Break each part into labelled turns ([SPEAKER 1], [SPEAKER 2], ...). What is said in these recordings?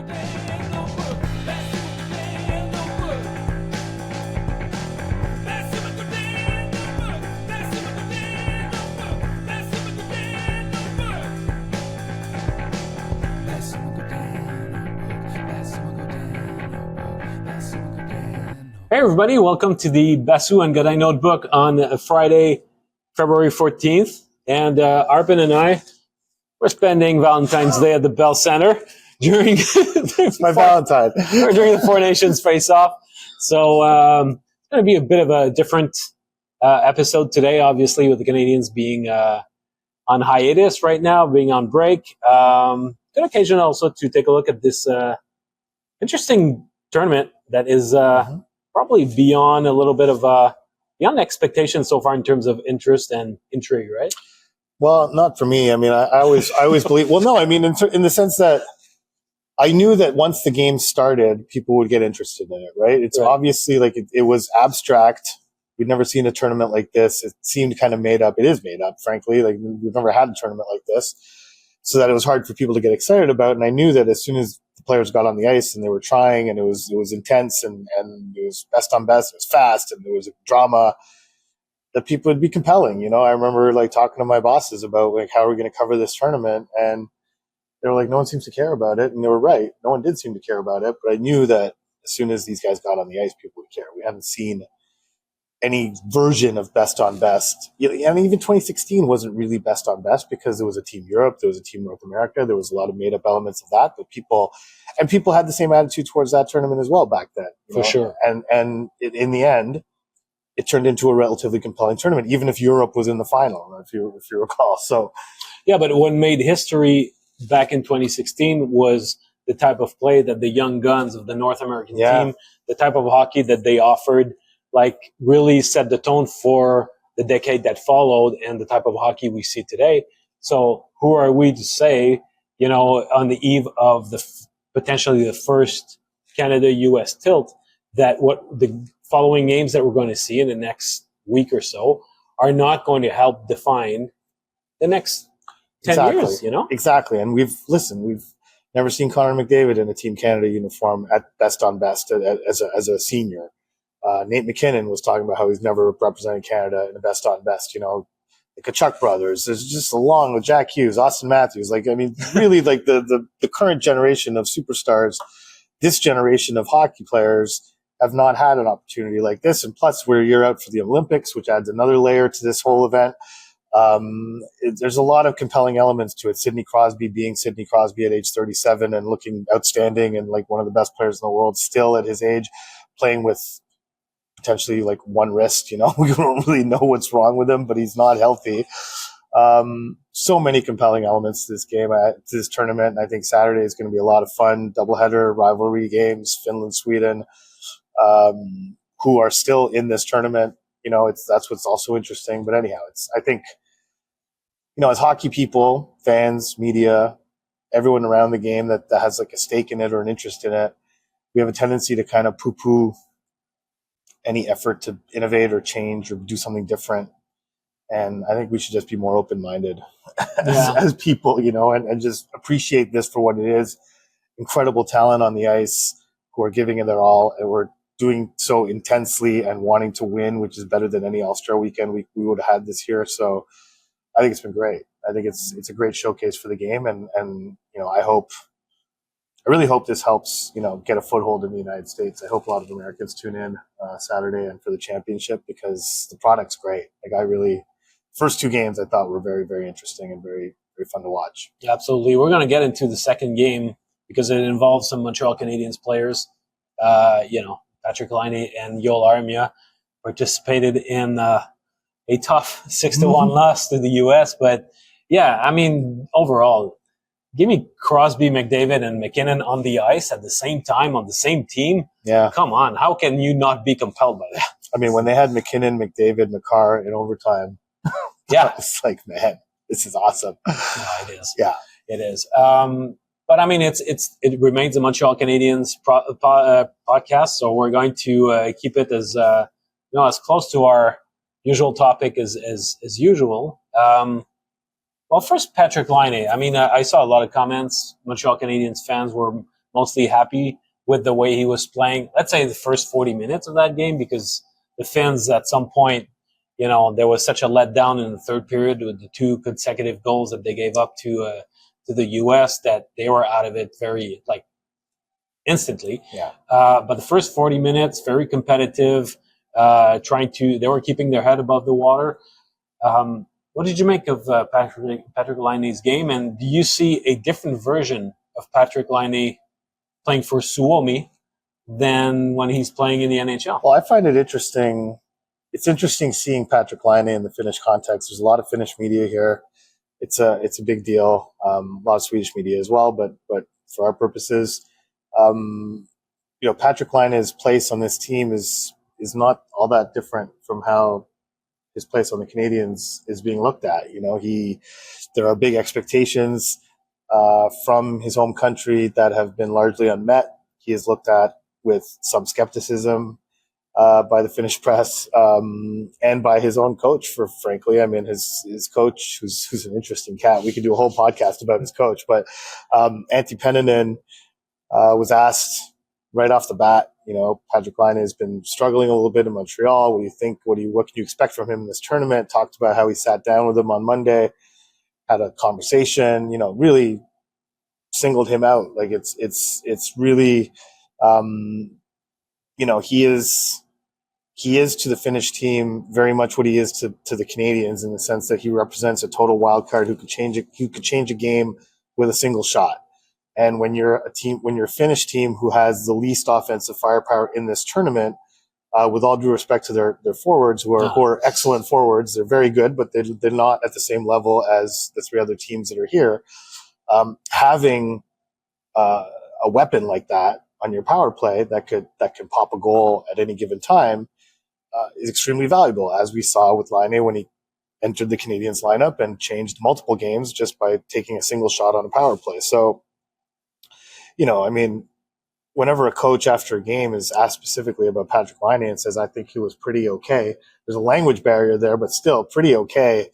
[SPEAKER 1] Hey everybody, welcome to the BasuandGodin Notebook on Friday, February 14th. And Arpin and I, we're spending Valentine's Day at the Bell Center during
[SPEAKER 2] my Valentine.
[SPEAKER 1] during the Four Nations face-off. So it's going to be a bit of a different episode today, obviously, with the Canadiens being on hiatus right now, being on break. Good occasion also to take a look at this interesting tournament that is probably beyond a little bit of beyond expectations so far in terms of interest and intrigue, right?
[SPEAKER 2] Well, not for me. I mean, I always believe. Well, no, I mean, in the sense that I knew that once the game started, people would get interested in it, right? It's obviously like it was abstract. We'd never seen a tournament like this. It seemed kind of made up. It is made up, frankly. Like we've never had a tournament like this, so that it was hard for people to get excited about. And I knew that as soon as the players got on the ice and they were trying, and it was intense, and it was best on best, it was fast, and there was drama, that people would be compelling. You know, I remember like talking to my bosses about like how are we going to cover this tournament, and they were like, no one seems to care about it, and they were right. No one did seem to care about it, but I knew that as soon as these guys got on the ice, people would care. We hadn't seen any version of best on best. I mean, even 2016 wasn't really best on best because there was a Team Europe, there was a Team North America, there was a lot of made up elements of that, but people had the same attitude towards that tournament as well back then.
[SPEAKER 1] For sure.
[SPEAKER 2] And in the end, it turned into a relatively compelling tournament, even if Europe was in the final, if you recall. So,
[SPEAKER 1] yeah, but what made history back in 2016 was the type of play that the young guns of the North American team, the type of hockey that they offered, like really set the tone for the decade that followed and the type of hockey we see today. So who are we to say, on the eve of potentially the first Canada-US tilt, that what the following games that we're going to see in the next week or so are not going to help define the next 10 years,
[SPEAKER 2] Exactly. And we've never seen Connor McDavid in a Team Canada uniform at best on best as a senior. Nate McKinnon was talking about how he's never represented Canada in a best on best, the Kachuk brothers. There's just along with Jack Hughes, Austin Matthews. Like, I mean, really like the current generation of superstars, this generation of hockey players have not had an opportunity like this. And plus we're a year out for the Olympics, which adds another layer to this whole event. There's a lot of compelling elements to it. Sidney Crosby being Sidney Crosby at age 37 and looking outstanding and like one of the best players in the world still at his age, playing with potentially like one wrist, we don't really know what's wrong with him, but he's not healthy. So many compelling elements to this game, to this tournament. And I think Saturday is going to be a lot of fun. Doubleheader, rivalry games, Finland, Sweden, who are still in this tournament. That's what's also interesting. But anyhow, I think, as hockey people, fans, media, everyone around the game that has like a stake in it or an interest in it, we have a tendency to kind of poo-poo any effort to innovate or change or do something different. And I think we should just be more open-minded as people, and just appreciate this for what it is. Incredible talent on the ice who are giving it their all, and we're doing so intensely and wanting to win, which is better than any All-Star weekend we would have had this year. So I think it's been great. I think it's a great showcase for the game. And I really hope this helps, get a foothold in the United States. I hope a lot of Americans tune in Saturday and for the championship because the product's great. Like first two games I thought were very, very interesting and very, very fun to watch.
[SPEAKER 1] Absolutely. We're going to get into the second game because it involves some Montreal Canadiens players. Patrik Laine and Armia participated in a tough 6-1 loss to the U.S. But yeah, I mean, overall, give me Crosby, McDavid, and McKinnon on the ice at the same time on the same team.
[SPEAKER 2] Yeah.
[SPEAKER 1] Come on. How can you not be compelled by that?
[SPEAKER 2] I mean, when they had McKinnon, McDavid, McCarr in overtime, it's like, man, this is awesome.
[SPEAKER 1] Yeah, it is.
[SPEAKER 2] Yeah.
[SPEAKER 1] It is. But I mean, it remains a Montreal Canadiens podcast, so we're going to keep it as close to our usual topic as usual. Well, first, Patrik Laine. I mean, I saw a lot of comments. Montreal Canadiens fans were mostly happy with the way he was playing. Let's say the first 40 minutes of that game, because the Finns at some point, there was such a letdown in the third period with the 2 consecutive goals that they gave up to the U.S. that they were out of it very instantly.
[SPEAKER 2] Yeah.
[SPEAKER 1] But the first 40 minutes, very competitive. They were keeping their head above the water. What did you make of Patrik Laine's game? And do you see a different version of Patrik Laine playing for Suomi than when he's playing in the NHL?
[SPEAKER 2] Well, I find it interesting. It's interesting seeing Patrik Laine in the Finnish context. There's a lot of Finnish media here. It's a big deal. A lot of Swedish media as well, but for our purposes, Patrik Laine's place on this team is not all that different from how his place on the Canadiens is being looked at. There are big expectations from his home country that have been largely unmet. He is looked at with some skepticism by the Finnish press and by his own coach. Frankly, I mean, his coach, who's an interesting cat. We could do a whole podcast about his coach, but Antti Pennanen was asked right off the bat. Patrik Laine has been struggling a little bit in Montreal. What do you think? What can you expect from him in this tournament? Talked about how he sat down with him on Monday, had a conversation. Really singled him out. Like it's really, he is to the Finnish team very much what he is to the Canadiens, in the sense that he represents a total wild card who could change a game with a single shot. And when you're a Finnish team who has the least offensive firepower in this tournament, with all due respect to their forwards, who are excellent forwards, they're very good, but they're not at the same level as the 3 other teams that are here. Having a weapon like that on your power play that can pop a goal at any given time is extremely valuable, as we saw with Laine when he entered the Canadiens lineup and changed multiple games just by taking a single shot on a power play. So, whenever a coach after a game is asked specifically about Patrik Laine and says, I think he was pretty okay, there's a language barrier there, but still pretty okay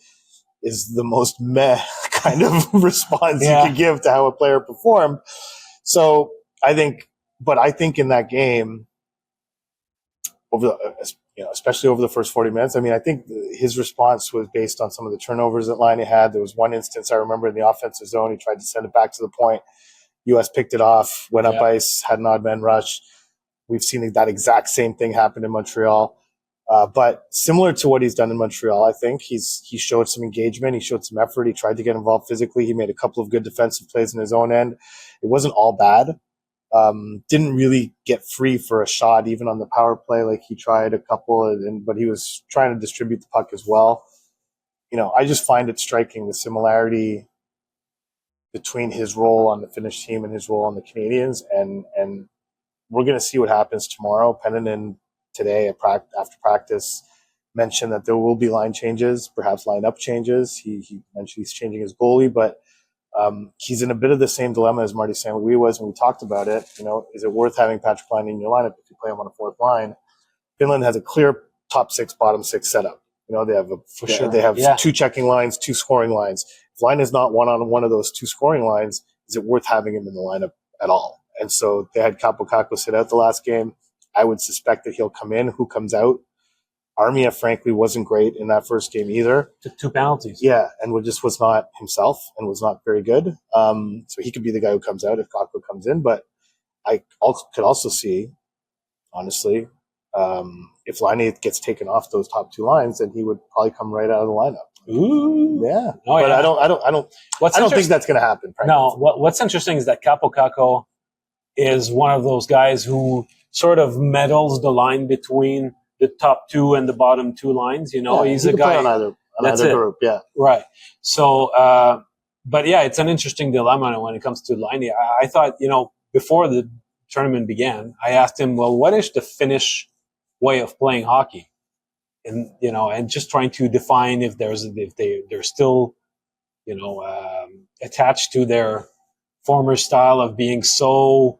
[SPEAKER 2] is the most meh kind of response you can give to how a player performed. So I think in that game, especially over the first 40 minutes, I think his response was based on some of the turnovers that Laine had. There was one instance I remember in the offensive zone, he tried to send it back to the point. U.S. picked it off, went up ice, had an odd man rush. We've seen that exact same thing happen in Montreal. But similar to what he's done in Montreal, I think he showed some engagement. He showed some effort. He tried to get involved physically. He made a couple of good defensive plays in his own end. It wasn't all bad. Didn't really get free for a shot, even on the power play. Like, he tried a couple, but he was trying to distribute the puck as well. I just find it striking, the similarity between his role on the Finnish team and his role on the Canadiens, and we're going to see what happens tomorrow. Pennanen today after practice mentioned that there will be line changes, perhaps lineup changes. He mentioned he's changing his goalie, but he's in a bit of the same dilemma as Marty St. Louis was when we talked about it. Is it worth having Patrik Laine in your lineup if you play him on a 4th line? Finland has a clear top 6, bottom 6 setup. They have 2 checking lines, 2 scoring lines. If Laine is not on one of those 2 scoring lines, is it worth having him in the lineup at all? And so they had Kaapo Kakko sit out the last game. I would suspect that he'll come in. Who comes out? Armia, frankly, wasn't great in that first game either.
[SPEAKER 1] Took 2 penalties.
[SPEAKER 2] Yeah, and just was not himself and was not very good. So he could be the guy who comes out if Kakko comes in. But I could also see, honestly, if Laine gets taken off those top 2 lines, then he would probably come right out of the lineup.
[SPEAKER 1] Ooh.
[SPEAKER 2] Yeah. But I don't think that's going to happen. Frankly.
[SPEAKER 1] No. What's interesting is that Kaapo Kakko is one of those guys who sort of meddles the line between the top 2 and the bottom 2 lines. He's a guy
[SPEAKER 2] on either group. Yeah.
[SPEAKER 1] Right. So, but yeah, it's an interesting dilemma when it comes to Laine. I thought, before the tournament began, I asked him, well, what is the Finnish way of playing hockey? And just trying to define if they're still, attached to their former style of being so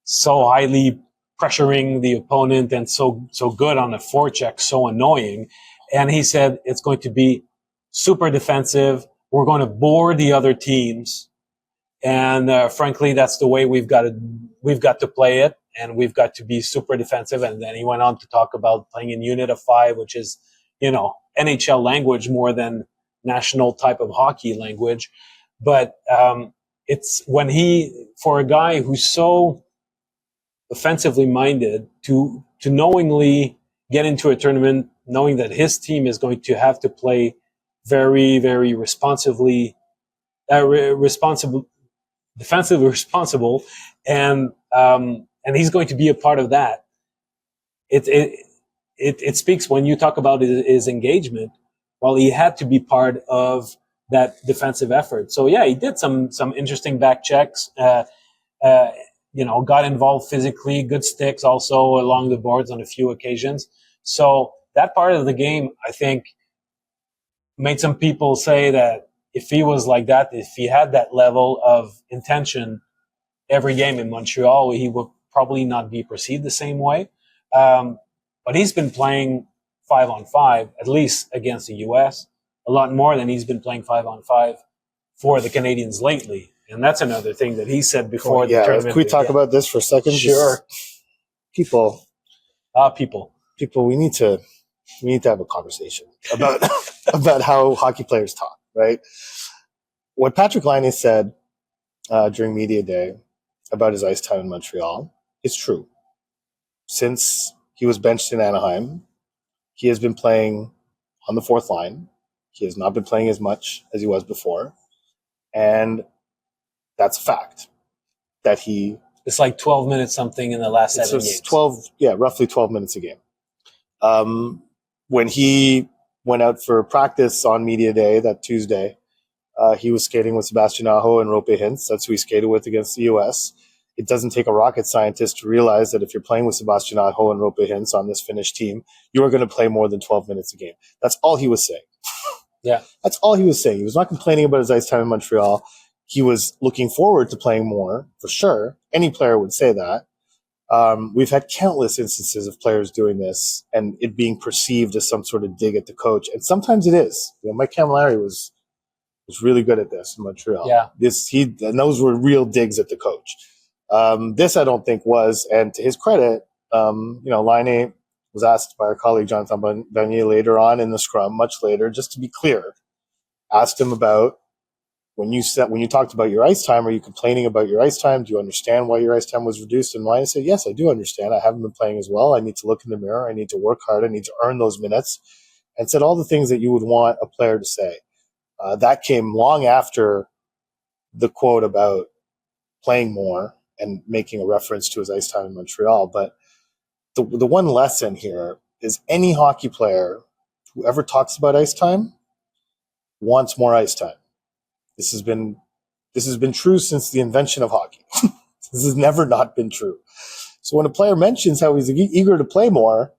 [SPEAKER 1] highly pressuring the opponent and so good on a forecheck, so annoying. And he said it's going to be super defensive. We're going to bore the other teams, And frankly, that's the way we've got to play it, and we've got to be super defensive. And then he went on to talk about playing in unit of 5, which is, NHL language more than national type of hockey language. But it's when for a guy who's so offensively minded to knowingly get into a tournament, knowing that his team is going to have to play very, very responsibly, defensively responsible, and he's going to be a part of that. It speaks when you talk about his engagement. Well, he had to be part of that defensive effort. So yeah, he did some interesting back checks. Got involved physically, good sticks also along the boards on a few occasions. So that part of the game, I think, made some people say that if he was like that, if he had that level of intention every game in Montreal, he would probably not be perceived the same way. But he's been playing 5-on-5, at least against the U.S., a lot more than he's been playing 5-on-5 for the Canadiens lately. And that's another thing that he said before the tournament.
[SPEAKER 2] Can we talk about this for a second?
[SPEAKER 1] Sure.
[SPEAKER 2] People, we need to have a conversation about about how hockey players talk, right? What Patrik Laine said during media day about his ice time in Montreal is true. Since he was benched in Anaheim, he has been playing on the fourth line. He has not been playing as much as he was before, and that's a fact. That
[SPEAKER 1] it's like 12 minutes something in the last 7 games.
[SPEAKER 2] Roughly 12 minutes a game. When he went out for practice on media day that Tuesday, he was skating with Sebastian Aho and Rope Hintz. That's who he skated with against the U.S. It doesn't take a rocket scientist to realize that if you're playing with Sebastian Aho and Rope Hintz on this Finnish team, you are going to play more than 12 minutes a game. That's all he was saying.
[SPEAKER 1] Yeah.
[SPEAKER 2] That's all he was saying. He was not complaining about his ice time in Montreal. He was looking forward to playing more, for sure. Any player would say that. We've had countless instances of players doing this and it being perceived as some sort of dig at the coach. And sometimes it is. Mike Camilleri was really good at this in Montreal.
[SPEAKER 1] Yeah.
[SPEAKER 2] And those were real digs at the coach. This I don't think was, and to his credit, Laine was asked by our colleague Jonathan Bernier later on in the scrum, much later, just to be clear, asked him about when you talked about your ice time, are you complaining about your ice time? Do you understand why your ice time was reduced? And Laine said, yes, I do understand. I haven't been playing as well. I need to look in the mirror. I need to work hard. I need to earn those minutes. And said all the things that you would want a player to say. That came long after the quote about playing more and making a reference to his ice time in Montreal. But the one lesson here is any hockey player who ever talks about ice time wants more ice time. This has been true since the invention of hockey. This has never not been true. So when a player mentions how he's eager to play more,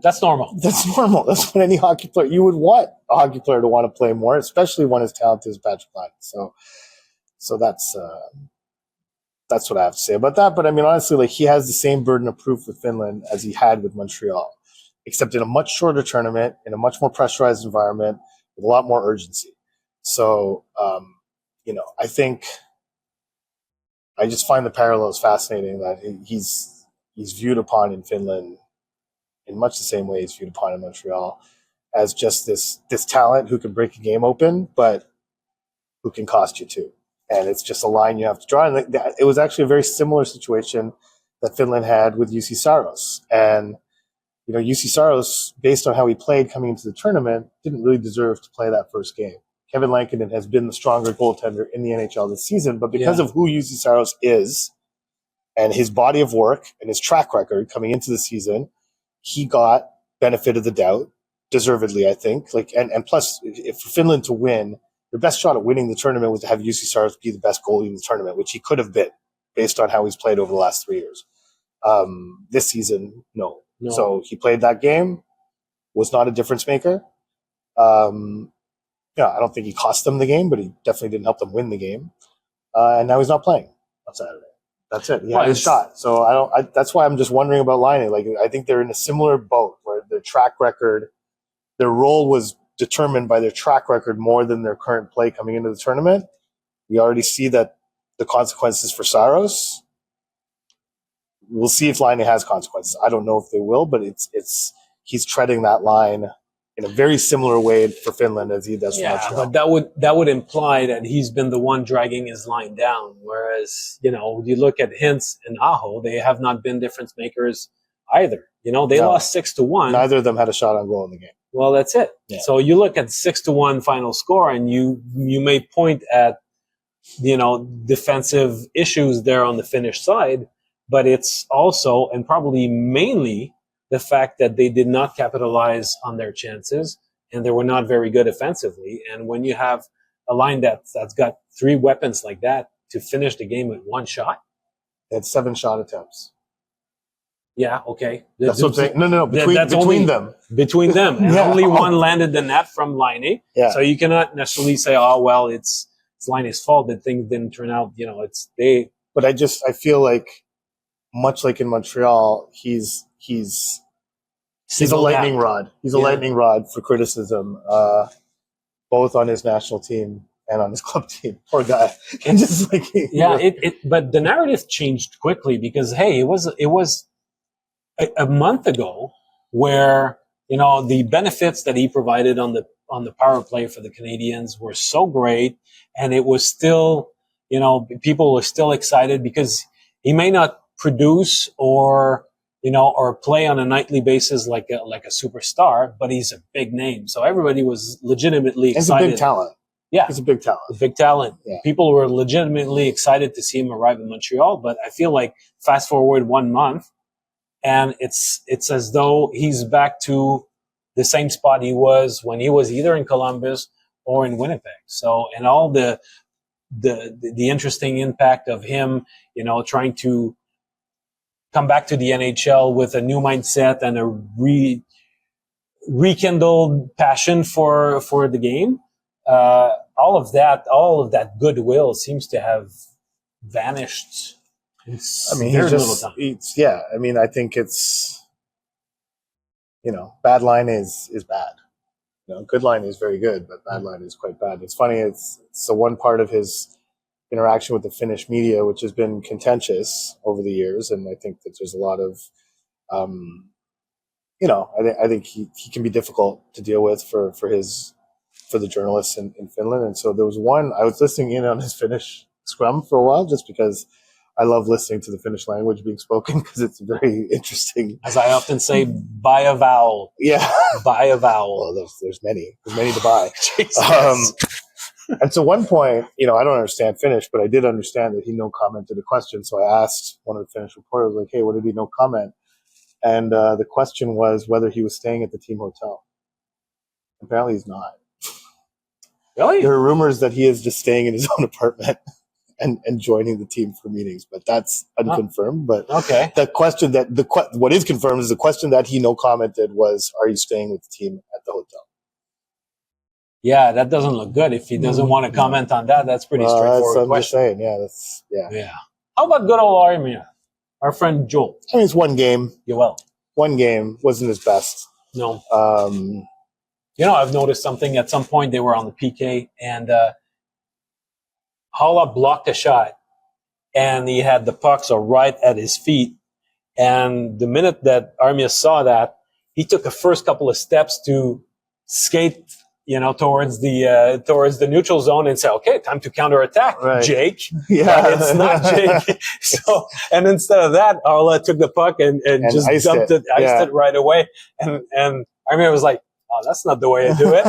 [SPEAKER 1] that's normal.
[SPEAKER 2] That's normal. That's what any hockey player, you would want a hockey player to want to play more, especially one as talented as Patrik Laine. So that's what I have to say about that. But I mean, honestly, he has the same burden of proof with Finland as he had with Montreal, except in a much shorter tournament, in a much more pressurized environment, with a lot more urgency. So, I think I just find the parallels fascinating that he's viewed upon in Finland in much the same way he's viewed upon in Montreal as just this talent who can break a game open, but who can cost you too. And it's just a line you have to draw. And it was actually a very similar situation that Finland had with UC Saros. And, UC Saros, based on how he played coming into the tournament, didn't really deserve to play that first game. Kevin Lankinen has been the stronger goaltender in the NHL this season, but because of who UC Saros is and his body of work and his track record coming into the season, he got benefit of the doubt, deservedly, I think. And plus, if for Finland to win, their best shot at winning the tournament was to have UC Saros be the best goalie in the tournament, which he could have been based on how he's played over the last 3 years. This season, no. So he played that game, was not a difference maker. I don't think he cost them the game, but he definitely didn't help them win the game. And now he's not playing on Saturday. That's it. He had his shot. So that's why I'm just wondering about Laine. I think they're in a similar boat where their track record, their role was determined by their track record more than their current play coming into the tournament. We already see that the consequences for Saros. We'll see if Laine has consequences. I don't know if they will, but he's treading that line in a very similar way for Finland as he does for Montreal.
[SPEAKER 1] But that would imply that he's been the one dragging his line down. Whereas, you look at Hintz and Aho, they have not been difference makers either. They lost 6-1.
[SPEAKER 2] Neither of them had a shot on goal in the game.
[SPEAKER 1] Well, that's it.
[SPEAKER 2] Yeah.
[SPEAKER 1] So you look at 6-1 final score, and you may point at defensive issues there on the Finnish side, but it's also, and probably mainly, the fact that they did not capitalize on their chances, and they were not very good offensively. And when you have a line that's got 3 weapons like that to finish the game with 1 shot,
[SPEAKER 2] they had 7 shot attempts.
[SPEAKER 1] Yeah, okay.
[SPEAKER 2] That's what I'm saying. No. Between them.
[SPEAKER 1] Between them. And only one landed the net from Laine.
[SPEAKER 2] Yeah.
[SPEAKER 1] So you cannot necessarily say, it's Laine's fault that things didn't turn out.
[SPEAKER 2] But I feel like, much like in Montreal, he's a lightning rod. He's a lightning rod for criticism, both on his national team and on his club team. Poor guy.
[SPEAKER 1] But the narrative changed quickly because, hey, it was a month ago where the benefits that he provided on the power play for the Canadiens were so great, and it was still people were still excited because he may not produce or play on a nightly basis like a superstar, but he's a big name, so everybody was legitimately excited.
[SPEAKER 2] He's a big talent.
[SPEAKER 1] Yeah,
[SPEAKER 2] he's a big talent.
[SPEAKER 1] A big talent.
[SPEAKER 2] Yeah.
[SPEAKER 1] People were legitimately excited to see him arrive in Montreal, but I feel like fast forward 1 month, and it's as though he's back to the same spot he was when he was either in Columbus or in Winnipeg. So, and all the interesting impact of him, trying to come back to the NHL with a new mindset and a rekindled passion for the game. All of that goodwill seems to have vanished. I
[SPEAKER 2] think it's, bad line is bad. Good line is very good, but bad line is quite bad. It's funny. It's the one part of his interaction with the Finnish media, which has been contentious over the years. And I think that there's a lot of, I think he can be difficult to deal with for the journalists in Finland. And so there was one, I was listening in on his Finnish scrum for a while, just because I love listening to the Finnish language being spoken, because it's very interesting.
[SPEAKER 1] As I often say, buy a vowel.
[SPEAKER 2] Yeah.
[SPEAKER 1] Buy a vowel.
[SPEAKER 2] Well, there's many to buy. And so one point, I don't understand Finnish, but I did understand that he no commented a question. So I asked one of the Finnish reporters, like, hey, what did he no comment? And the question was whether he was staying at the team hotel. Apparently he's not.
[SPEAKER 1] Really?
[SPEAKER 2] There are rumors that he is just staying in his own apartment and joining the team for meetings, but that's unconfirmed. But
[SPEAKER 1] okay.
[SPEAKER 2] The question what is confirmed is the question that he no commented was, are you staying with the team at the hotel?
[SPEAKER 1] Yeah, that doesn't look good. If he doesn't want to comment on that, that's pretty straightforward question.
[SPEAKER 2] I'm just saying,
[SPEAKER 1] yeah. How about good old Armia? Our friend Joel.
[SPEAKER 2] I mean, it's one game.
[SPEAKER 1] Yeah, well.
[SPEAKER 2] One game wasn't his best.
[SPEAKER 1] No. I've noticed something. At some point, they were on the PK, and Haula blocked a shot, and he had the puck right at his feet. And the minute that Armia saw that, he took the first couple of steps to skate, towards the neutral zone and say, okay, time to counterattack, right. Jake.
[SPEAKER 2] Yeah.
[SPEAKER 1] But it's not Jake. So, and instead of that, Arla took the puck and just dumped it, iced it right away. And Armia was like, oh, that's not the way I do it.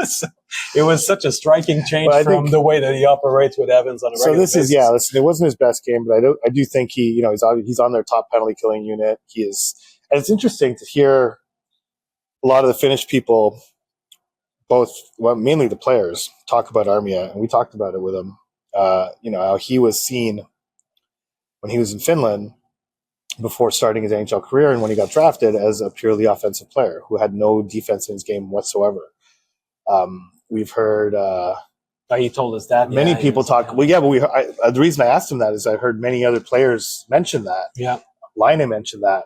[SPEAKER 1] So it was such a striking change from the way that he operates with Evans on a regular basis.
[SPEAKER 2] Listen, it wasn't his best game, but I do think he's on their top penalty killing unit. He is, and it's interesting to hear a lot of the Finnish people, mainly the players, talk about Armia, and we talked about it with him. How he was seen when he was in Finland before starting his NHL career, and when he got drafted, as a purely offensive player who had no defense in his game whatsoever. We've heard
[SPEAKER 1] he told us that
[SPEAKER 2] many people talk. Well, yeah, but the reason I asked him that is I heard many other players mention that.
[SPEAKER 1] Yeah,
[SPEAKER 2] Laine mentioned that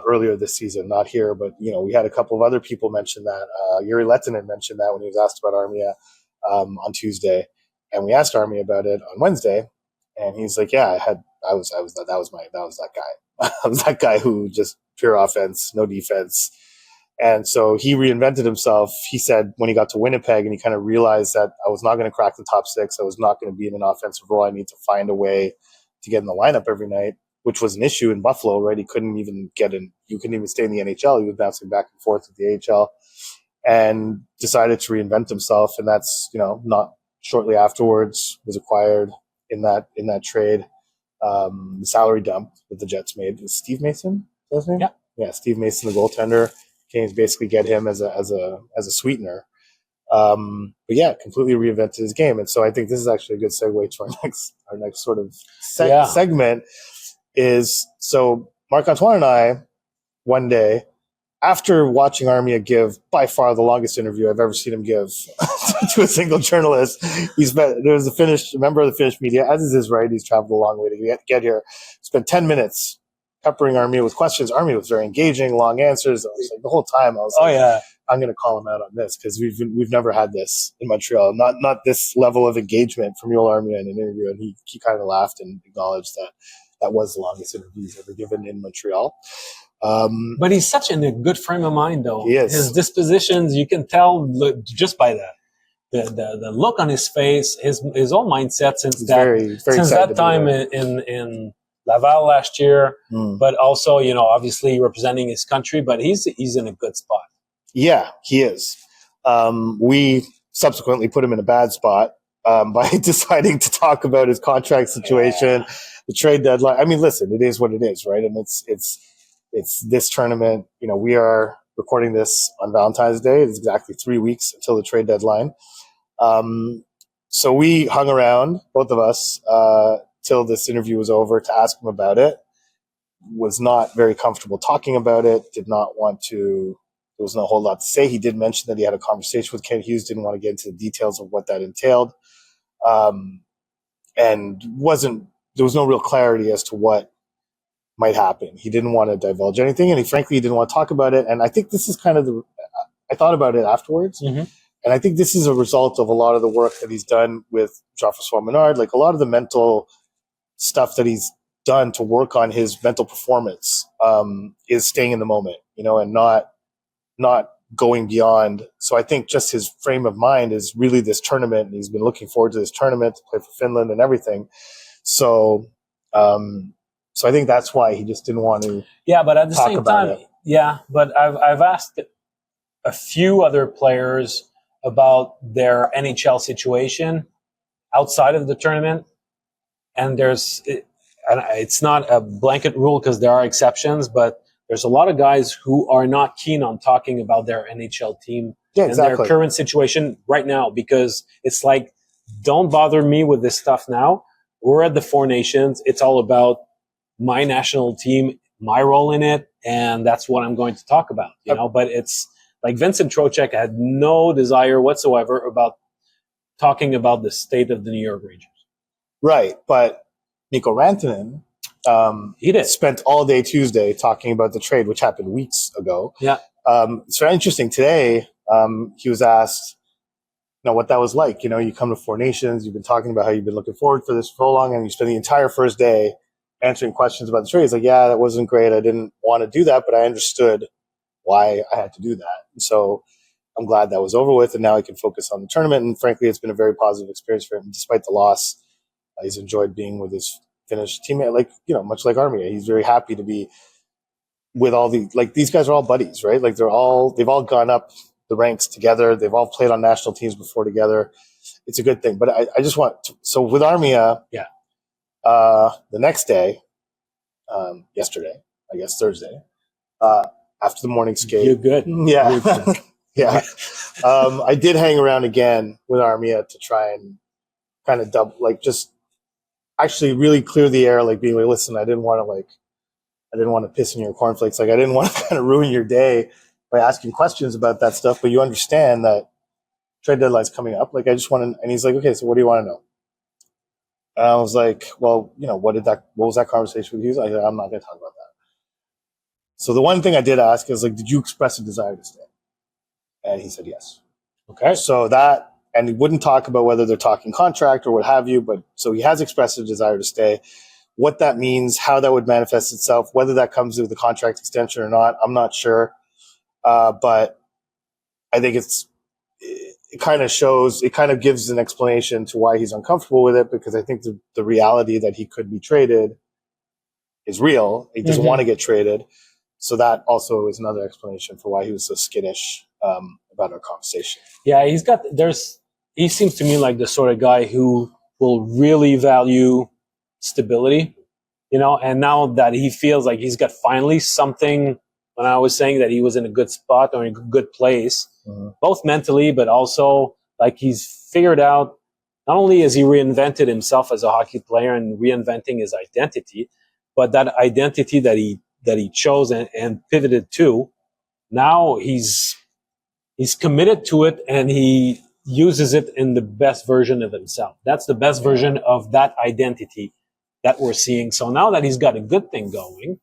[SPEAKER 2] earlier this season, not here, but we had a couple of other people mention that. Yuri Lettinen mentioned that when he was asked about Armia on Tuesday, And we asked Armia about it on Wednesday, and he's like, "Yeah, that was that guy. I was that guy who just pure offense, no defense." And so he reinvented himself. He said when he got to Winnipeg and he kind of realized that I was not going to crack the top six, I was not going to be in an offensive role. I need to find a way to get in the lineup every night, which was an issue in Buffalo, right? He couldn't even get in. You couldn't even stay in the NHL. He was bouncing back and forth with the AHL, and decided to reinvent himself. And that's, not shortly afterwards was acquired in that trade. The salary dump that the Jets made was Steve Mason. Is that his name? Yeah, Steve Mason, the goaltender. Canes basically get him as a sweetener. But yeah, completely reinvented his game. And so I think this is actually a good segue to our next sort of segment. Is so Marc Antoine and I one day, after watching Armia give by far the longest interview I've ever seen him give to a single journalist, there was a member of the Finnish media, as is his right. He's traveled a long way to get here. Spent 10 minutes peppering Armia with questions. Armia was very engaging, long answers. I was like, the whole time I was I'm going to call him out on this because we've never had this in Montreal. Not this level of engagement from Joel Armia in an interview. And he kind of laughed and acknowledged that was the longest interview he's ever given in Montreal.
[SPEAKER 1] But he's such in a good frame of mind, though.
[SPEAKER 2] He is.
[SPEAKER 1] His dispositions, you can tell just by the look on his face, his whole mindset since that time in Laval last year. But also, obviously representing his country. But he's in a good spot. Yeah,
[SPEAKER 2] he is. We subsequently put him in a bad spot by deciding to talk about his contract situation, the trade deadline. I mean, listen, it is what it is, right? And it's this tournament. We are recording this on Valentine's Day. It's exactly 3 weeks until the trade deadline. So we hung around, both of us, till this interview was over to ask him about it. Was not very comfortable talking about it. Did not want to. There was no whole lot to say. He did mention that he had a conversation with Ken Hughes. Didn't want to get into the details of what that entailed. And there was no real clarity as to what might happen. He didn't want to divulge anything, and he didn't want to talk about it. And I think this is kind of I thought about it afterwards, and I think this is a result of a lot of the work that he's done with Jean-François Menard, like a lot of the mental stuff that he's done to work on his mental performance is staying in the moment, and not going beyond. So I think just his frame of mind is really this tournament, and he's been looking forward to this tournament to play for Finland and everything. So I think that's why he just didn't want to.
[SPEAKER 1] Yeah, but at the same time, but I've asked a few other players about their NHL situation outside of the tournament, and it's not a blanket rule because there are exceptions, but there's a lot of guys who are not keen on talking about their NHL team and their current situation right now, because it's like, don't bother me with this stuff now. We're at the Four Nations. It's all about my national team, my role in it, and that's what I'm going to talk about, But it's like Vincent Trocheck had no desire whatsoever about talking about the state of the New York Rangers.
[SPEAKER 2] Right, but Mikko Rantanen spent all day Tuesday talking about the trade, which happened weeks ago.
[SPEAKER 1] Yeah.
[SPEAKER 2] It's very interesting. Today, he was asked, what that was like. You come to Four Nations, you've been talking about how you've been looking forward for this for so long, and you spend the entire first day answering questions about the trade. He's like, yeah, that wasn't great. I didn't want to do that, but I understood why I had to do that. And so I'm glad that was over with, and now I can focus on the tournament. And frankly, it's been a very positive experience for him. Despite the loss, he's enjoyed being with his Finnish teammate, much like Armia. He's very happy to be with all these guys are all buddies, right? Like they've all gone up the ranks together. They've all played on national teams before together. It's a good thing. But I just want to, so with Armia, the next day, yesterday, I guess Thursday, after the morning skate.
[SPEAKER 1] You're good.
[SPEAKER 2] Yeah. You're good. Yeah. I did hang around again with Armia to try and kind of just actually really clear the air, being like, listen, I didn't want to piss in your cornflakes. I didn't want to kind of ruin your day by asking questions about that stuff, but you understand that trade deadline's coming up. I just want to, and he's like, okay, so what do you want to know? And I was like, well, what was that conversation with you? Like, I'm not going to talk about that. So the one thing I did ask is did you express a desire to stay? And he said yes.
[SPEAKER 1] Okay.
[SPEAKER 2] So that and he wouldn't talk about whether they're talking contract or what have you. But so he has expressed a desire to stay. What that means, how that would manifest itself, whether that comes with the contract extension or not, I'm not sure. But I think it kind of gives an explanation to why he's uncomfortable with it, because I think the reality that he could be traded is real. He doesn't want to get traded. So that also is another explanation for why he was so skittish about our conversation.
[SPEAKER 1] Yeah, he seems to me like the sort of guy who will really value stability, and now that he feels like he's got finally something, when I was saying that he was in a good spot or in a good place, both mentally, but also like he's figured out, not only has he reinvented himself as a hockey player and reinventing his identity, but that identity that he chose and pivoted to, now he's committed to it and he uses it in the best version of himself. That's the best version of that identity that we're seeing. So now that he's got a good thing going,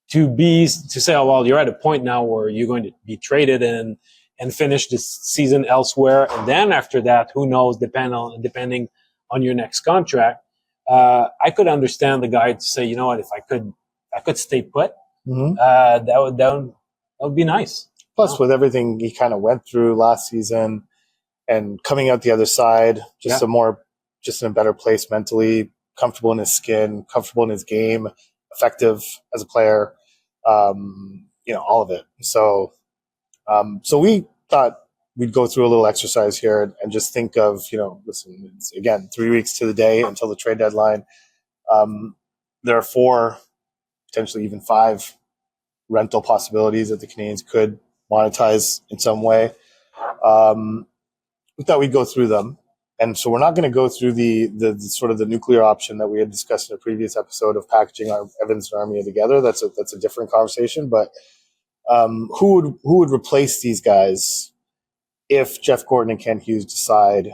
[SPEAKER 1] to say, oh, well, you're at a point now where you're going to be traded and finish this season elsewhere, and then after that, who knows, depending on your next contract. I could understand the guy to say, you know what, if I could stay put, that would be nice.
[SPEAKER 2] Plus, with everything he kind of went through last season and coming out the other side, just in a better place mentally, comfortable in his skin, comfortable in his game, effective as a player, all of it. So we thought we'd go through a little exercise here and just think of, listen, it's, again, 3 weeks to the day until the trade deadline. There are 4, potentially even 5 rental possibilities that the Canadiens could monetize in some way. We thought we'd go through them. And so we're not going to go through the sort of the nuclear option that we had discussed in a previous episode of packaging our Evans and Armia together. That's a different conversation. But who would replace these guys if Jeff Gorton and Ken Hughes decide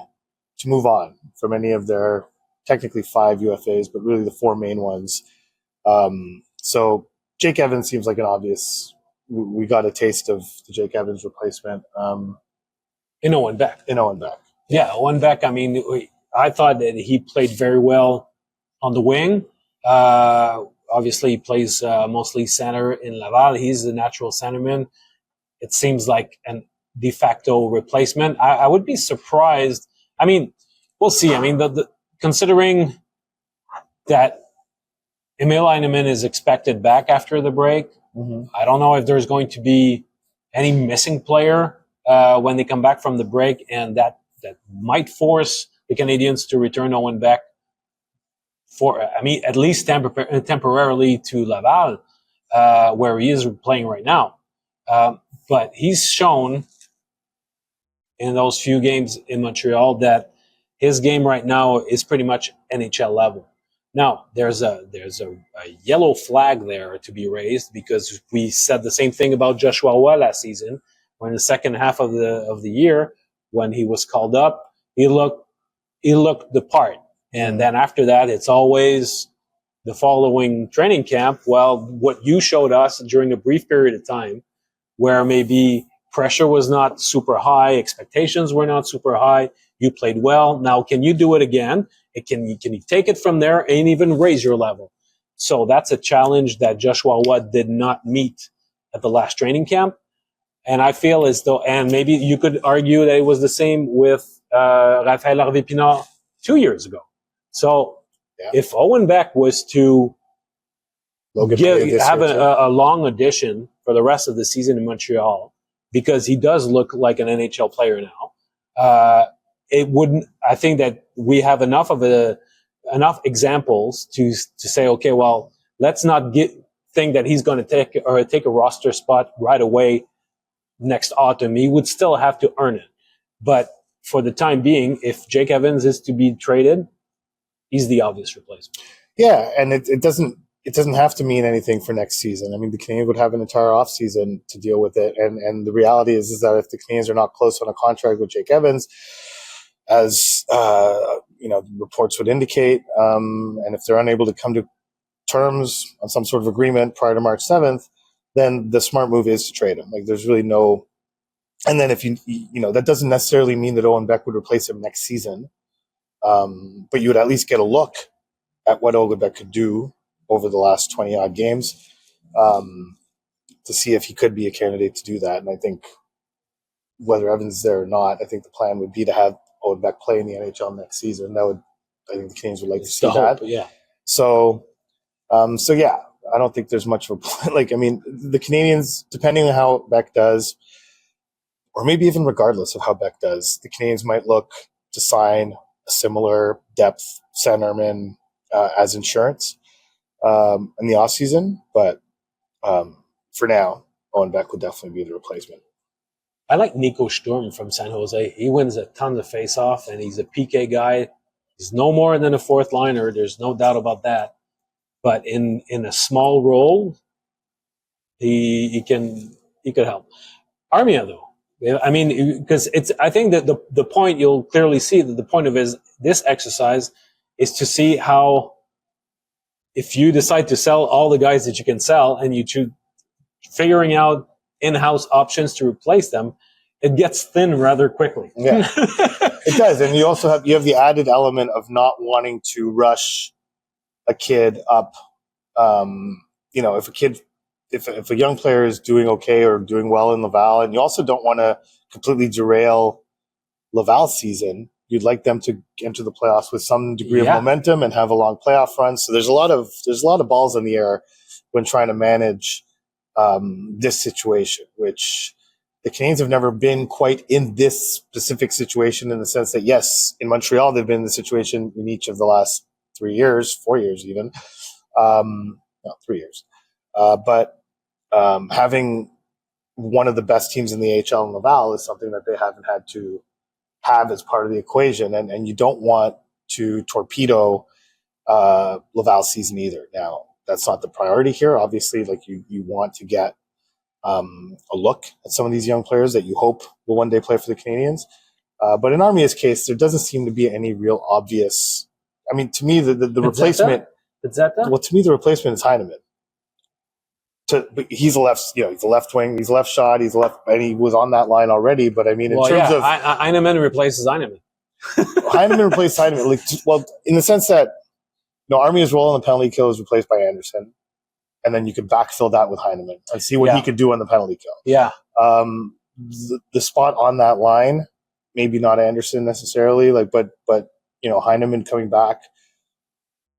[SPEAKER 2] to move on from any of their technically 5 UFAs, but really the 4 main ones? So Jake Evans seems like an obvious. We got a taste of the Jake Evans replacement
[SPEAKER 1] in Owen Beck.
[SPEAKER 2] Yeah,
[SPEAKER 1] Owen Beck. I mean, I thought that he played very well on the wing. Obviously, he plays mostly center in Laval. He's the natural centerman. It seems like a de facto replacement. I would be surprised. I mean, we'll see. I mean, considering that Emil Heineman is expected back after the break, I don't know if there's going to be any missing player when they come back from the break, and that might force the Canadiens to return Owen Beck at least temporarily to Laval, where he is playing right now. But he's shown in those few games in Montreal that his game right now is pretty much NHL level. Now, there's a yellow flag there to be raised, because we said the same thing about Joshua Roy last season, when in the second half of the year, when he was called up, he looked the part. And then after that, it's always the following training camp. Well, what you showed us during a brief period of time where maybe pressure was not super high, expectations were not super high, you played well. Now, can you do it again? Can you take it from there and even raise your level? So that's a challenge that Joshua Roy did not meet at the last training camp. And I feel as though, and maybe you could argue that it was the same with Raphaël Harvey-Pinard 2 years ago. So if Owen Beck was to have a long audition for the rest of the season in Montreal, because he does look like an NHL player now, it wouldn't. I think that we have enough examples to say, okay, well, let's not think that he's going to take a roster spot right away next autumn. He would still have to earn it. But for the time being, if Jake Evans is to be traded, he's the obvious replacement.
[SPEAKER 2] Yeah, and it doesn't have to mean anything for next season. I mean, the Canadiens would have an entire offseason to deal with it. And the reality is that if the Canadiens are not close on a contract with Jake Evans, as reports would indicate, and if they're unable to come to terms on some sort of agreement prior to March 7th, then the smart move is to trade him. Like, there's really no And then if that doesn't necessarily mean that Owen Beck would replace him next season, but you would at least get a look at what Owen Beck could do over the last 20 odd games to see if he could be a candidate to do that. And I think whether Evans is there or not, I think the plan would be to have Owen Beck play in the NHL next season. I think the Canadiens would like to see that.
[SPEAKER 1] Yeah.
[SPEAKER 2] So yeah, I don't think there's much of a plan. The Canadiens, depending on how Beck does, or maybe even regardless of how Beck does, the Canadiens might look to sign a similar depth centerman as insurance in the offseason. But for now, Owen Beck would definitely be the replacement.
[SPEAKER 1] I like Nico Sturm from San Jose. He wins a ton of face-off, and he's a PK guy. He's no more than a fourth liner. There's no doubt about that. But in a small role, he could help. Armia, though. I mean, because I think that the point you'll clearly see that the point of this exercise is to see how, if you decide to sell all the guys that you can sell and you choose figuring out in-house options to replace them, it gets thin rather quickly.
[SPEAKER 2] Yeah, it does. And you also have the added element of not wanting to rush a kid up. If a young player is doing okay or doing well in Laval, and you also don't want to completely derail Laval's season, you'd like them to enter the playoffs with some degree of momentum and have a long playoff run. So there's a lot of balls in the air when trying to manage this situation, which the Canadiens have never been quite in this specific situation, in the sense that, yes, in Montreal they've been in the situation in each of the last 4 years even. 3 years. But having one of the best teams in the AHL in Laval is something that they haven't had to have as part of the equation. And you don't want to torpedo Laval's season either. Now, that's not the priority here. Obviously, you want to get a look at some of these young players that you hope will one day play for the Canadiens. But in Armia's case, there doesn't seem to be any real obvious. I mean, to me, the replacement. Well, to me, the replacement is Heineman. But he's a left wing. He's a left shot. He's a left, and he was on that line already. But I mean, in terms of
[SPEAKER 1] Heineman replaces Heineman.
[SPEAKER 2] Heineman replaced Heineman. In the sense that Armia's role in the penalty kill is replaced by Anderson, and then you could backfill that with Heineman and see what he could do on the penalty kill.
[SPEAKER 1] Yeah.
[SPEAKER 2] The spot on that line, maybe not Anderson necessarily, but Heineman coming back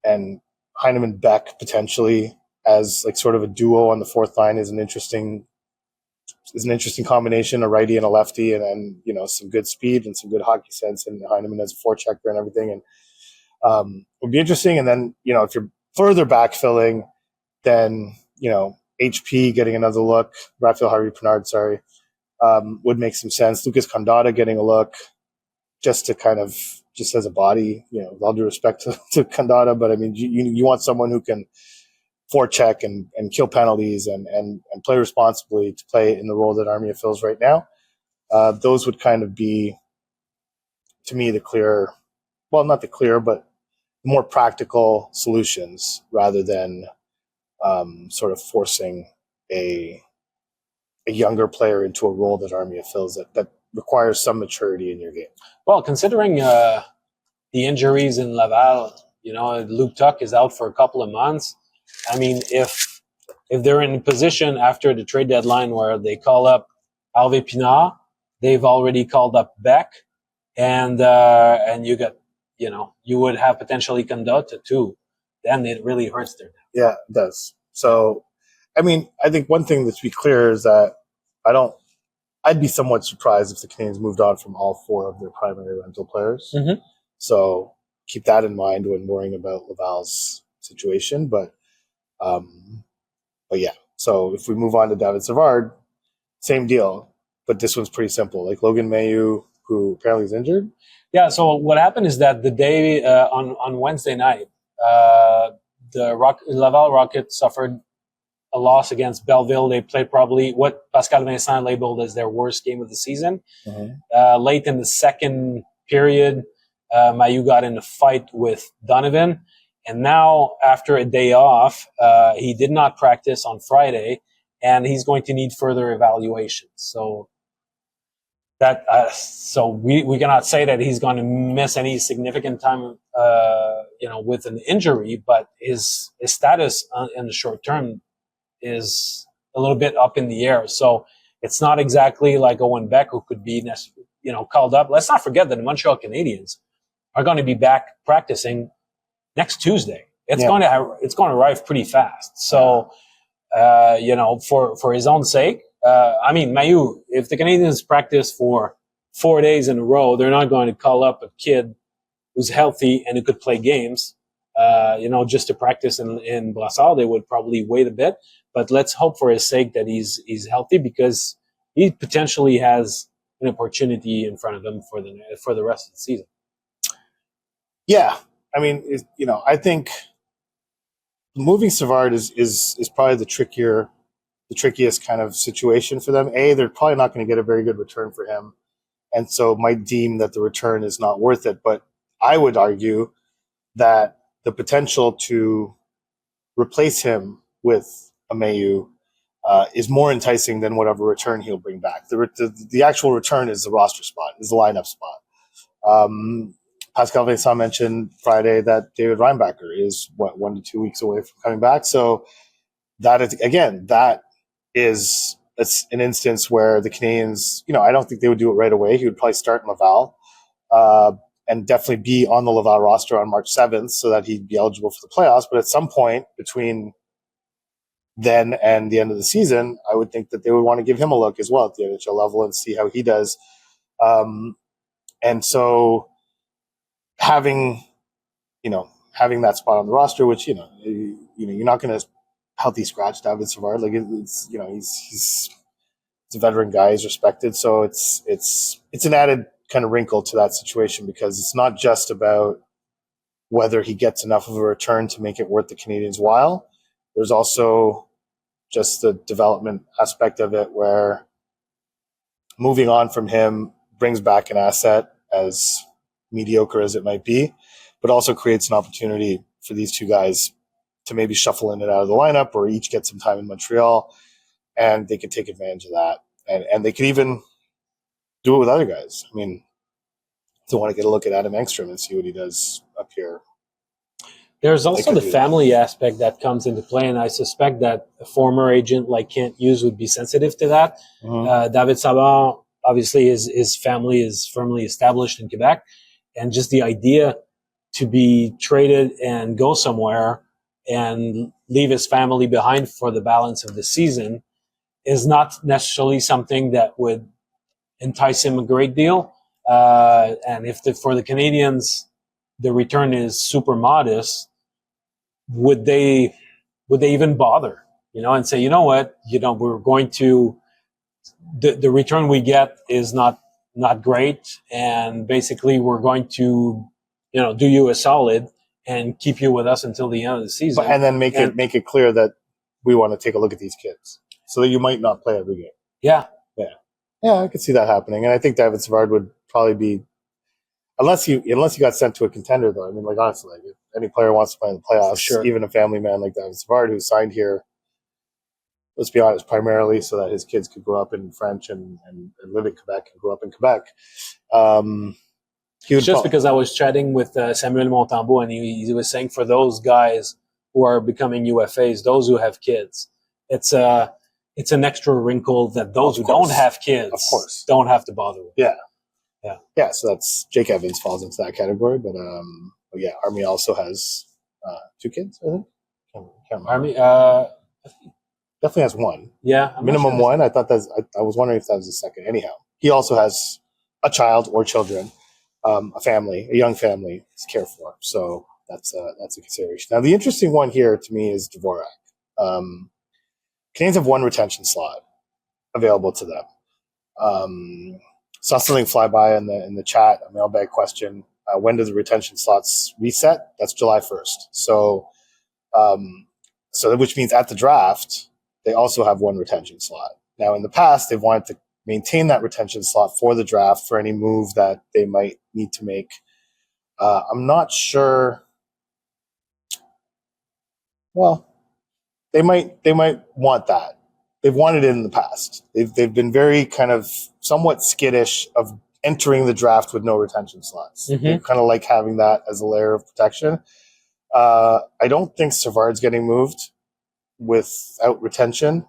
[SPEAKER 2] and Heineman Beck potentially as sort of a duo on the fourth line is an interesting combination, a righty and a lefty, and some good speed and some good hockey sense, and Heineman as a forechecker and everything, and would be interesting. And then if you're further backfilling, then HP getting another look, Raphael Harvey-Pinard, would make some sense. Lucas Condotta getting a look, just as a body, with all due respect to Condotta, but I mean, you want someone who can forecheck and kill penalties and play responsibly to play in the role that Armia fills right now. Those would kind of be, to me, not the clear, but more practical solutions rather than sort of forcing a younger player into a role that Armia fills that requires some maturity in your game.
[SPEAKER 1] Well, considering the injuries in Laval, Luke Tuck is out for a couple of months. I mean, if they're in a position after the trade deadline where they call up Harvey-Pinard, they've already called up Beck, and you got, you would have potentially Condotta too. Then it really hurts their depth.
[SPEAKER 2] Yeah, it does. So, I mean, I think one thing that's be clear is that I'd be somewhat surprised if the Canadiens moved on from all four of their primary rental players.
[SPEAKER 1] Mm-hmm.
[SPEAKER 2] So keep that in mind when worrying about Laval's situation. But yeah. So if we move on to David Savard, same deal, but this one's pretty simple. Logan Mailloux, who apparently is injured.
[SPEAKER 1] Yeah. So what happened is that the day on Wednesday night, the Laval Rockets suffered a loss against Belleville. They played probably what Pascal Vincent labeled as their worst game of the season. Mm-hmm. Late in the second period, Mailloux got in a fight with Donovan. And now, after a day off, he did not practice on Friday, and he's going to need further evaluation. So that so we cannot say that he's going to miss any significant time, with an injury, but his status in the short term is a little bit up in the air. So it's not exactly like Owen Beck, who could be called up. Let's not forget that the Montreal Canadiens are going to be back practicing next Tuesday. It's going to arrive pretty fast. So for his own sake. Mayu, if the Canadiens practice for 4 days in a row, they're not going to call up a kid who's healthy and who could play games, just to practice in Brassard. They would probably wait a bit, but let's hope for his sake that he's healthy, because he potentially has an opportunity in front of him for the rest of the season.
[SPEAKER 2] Yeah, I think moving Savard is probably the trickiest kind of situation for them. They're probably not going to get a very good return for him, and so might deem that the return is not worth it. But I would argue that the potential to replace him with Ameyu is more enticing than whatever return he'll bring back. The actual return is the roster spot, is the lineup spot. Pascal Vincent mentioned Friday that David Reinbacher is 1 to 2 weeks away from coming back. So that is it's an instance where the Canadiens, I don't think they would do it right away. He would probably start Laval and definitely be on the Laval roster on March 7th so that he'd be eligible for the playoffs. But at some point between then and the end of the season, I would think that they would want to give him a look as well at the NHL level and see how he does. And so having that spot on the roster, which you're not going to healthy scratch David Savard. Like he's a veteran guy, he's respected, so it's an added kind of wrinkle to that situation, because it's not just about whether he gets enough of a return to make it worth the Canadiens' while. There's also just the development aspect of it, where moving on from him brings back an asset, as mediocre as it might be, but also creates an opportunity for these two guys to maybe shuffle in and out of the lineup, or each get some time in Montreal, and they could take advantage of that. And they could even do it with other guys. To want to get a look at Adam Engstrom and see what he does up here.
[SPEAKER 1] There's also the family aspect that comes into play, and I suspect that a former agent like Kent Hughes would be sensitive to that. Mm-hmm. David Savard, obviously, his family is firmly established in Quebec, and just the idea to be traded and go somewhere and leave his family behind for the balance of the season is not necessarily something that would entice him a great deal. And if for the Canadiens, the return is super modest, would they even bother, and say, what, we're going to, the return we get is not great, and basically we're going to, do you a solid and keep you with us until the end of the season.
[SPEAKER 2] And then make it clear that we want to take a look at these kids, so that you might not play every game.
[SPEAKER 1] Yeah.
[SPEAKER 2] I could see that happening. And I think David Savard would probably be, unless you got sent to a contender, though. Honestly, if any player wants to play in the playoffs, sure, even a family man like David Savard, who signed here, let's be honest, primarily so that his kids could grow up in French and live in Quebec and grow up in Quebec.
[SPEAKER 1] Because I was chatting with Samuel Montembeault, and he was saying, for those guys who are becoming UFAs, those who have kids, it's an extra wrinkle that those who don't have kids,
[SPEAKER 2] of course,
[SPEAKER 1] don't have to bother with.
[SPEAKER 2] Yeah. So that's Jake Evans falls into that category, but Armia also has 2 kids. I think. Can't remember.
[SPEAKER 1] Armia
[SPEAKER 2] definitely has 1.
[SPEAKER 1] Yeah,
[SPEAKER 2] minimum 1. I thought I was wondering if that was the second. Anyhow, he also has a child or children, a young family to care for. So that's a consideration. Now, the interesting one here to me is Dvorak. Canadiens have 1 retention slot available to them. Saw something fly by in the chat, a mailbag question. When do the retention slots reset? That's July 1st. So which means at the draft, they also have 1 retention slot. Now, in the past, they've wanted to maintain that retention slot for the draft for any move that they might need to make. I'm not sure. Well, they might want that. they've wanted it in the past. They've been very kind of somewhat skittish of entering the draft with no retention slots.
[SPEAKER 1] Mm-hmm.
[SPEAKER 2] They kind of like having that as a layer of protection. I don't think Savard's getting moved without retention,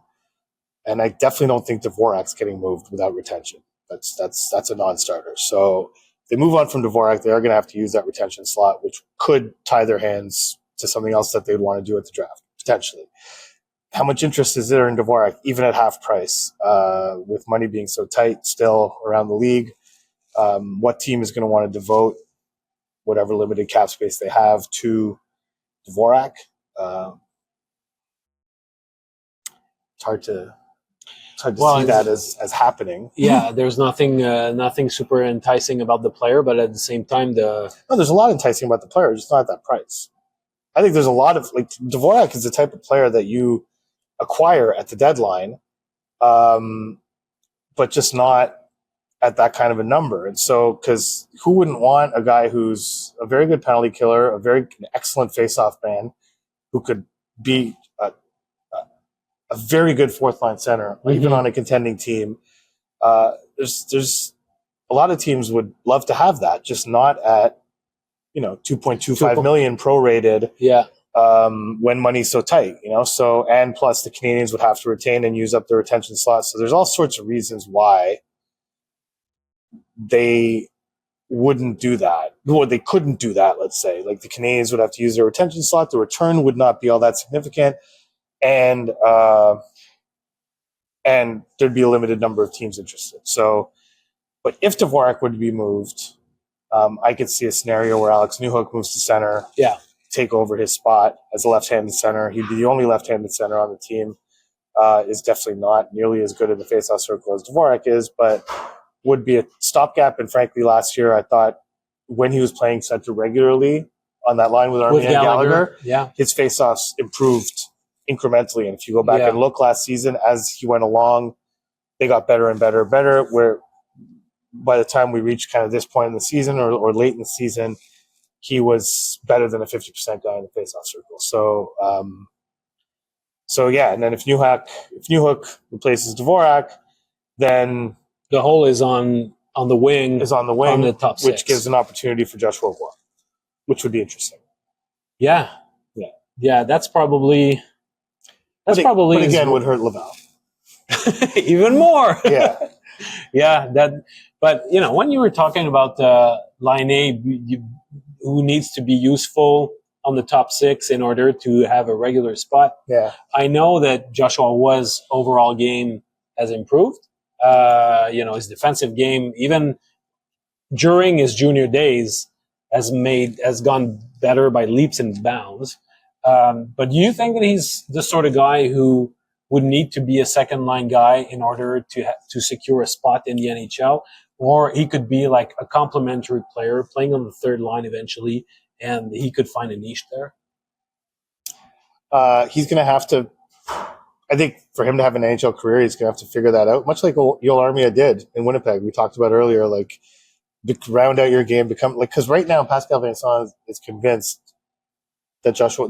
[SPEAKER 2] and I definitely don't think Dvorak's getting moved without retention. That's a non-starter. So if they move on from Dvorak, they are going to have to use that retention slot, which could tie their hands to something else that they'd want to do at the draft, potentially. How much interest is there in Dvorak, even at half price, with money being so tight still around the league? What team is going to want to devote whatever limited cap space they have to Dvorak? It's hard to see that as happening.
[SPEAKER 1] Yeah, there's nothing super enticing about the player, but at the same time,
[SPEAKER 2] there's a lot enticing about the player, just not at that price. I think there's a lot of Dvorak is the type of player that you acquire at the deadline, but just not at that kind of a number. And so, because who wouldn't want a guy who's a very good penalty killer, a very excellent face-off man, who could be a very good fourth line center, even on a contending team. There's a lot of teams would love to have that, just not at $2.25 million prorated.
[SPEAKER 1] Yeah.
[SPEAKER 2] When money's so tight, So and plus the Canadiens would have to retain and use up their retention slots. So there's all sorts of reasons why they wouldn't do that. Or they couldn't do that. Let's say like the Canadiens would have to use their retention slot. The return would not be all that significant. And there'd be a limited number of teams interested. So, but if Dvorak would be moved, I could see a scenario where Alex Newhook moves to center, take over his spot as a left-handed center. He'd be the only left-handed center on the team. Is definitely not nearly as good in the faceoff circle as Dvorak is, but would be a stopgap. And frankly, last year I thought when he was playing center regularly on that line with Armia and Gallagher, his faceoffs improved incrementally. And if you go back and look last season, as he went along, they got better and better and better, where by the time we reached kind of this point in the season or late in the season, he was better than a 50% guy in the faceoff circle. So yeah, and then if Newhook replaces Dvorak, then
[SPEAKER 1] the hole is on the wing.
[SPEAKER 2] On
[SPEAKER 1] the top six,
[SPEAKER 2] which gives an opportunity for Joshua Roy, which would be interesting.
[SPEAKER 1] Yeah. That's probably. But
[SPEAKER 2] again, would hurt Laval
[SPEAKER 1] even more.
[SPEAKER 2] Yeah.
[SPEAKER 1] But when you were talking about Laine, who needs to be useful on the top six in order to have a regular spot.
[SPEAKER 2] Yeah,
[SPEAKER 1] I know that Joshua Roy's overall game has improved. His defensive game, even during his junior days, has gone better by leaps and bounds. But do you think that he's the sort of guy who would need to be a second line guy in order to secure a spot in the NHL? Or he could be like a complementary player playing on the third line eventually, and he could find a niche there?
[SPEAKER 2] He's going to have to, I think for him to have an NHL career, he's going to have to figure that out, much like Yoel Armia did in Winnipeg. We talked about earlier, like round out your game, because right now Pascal Vincent is convinced that Joshua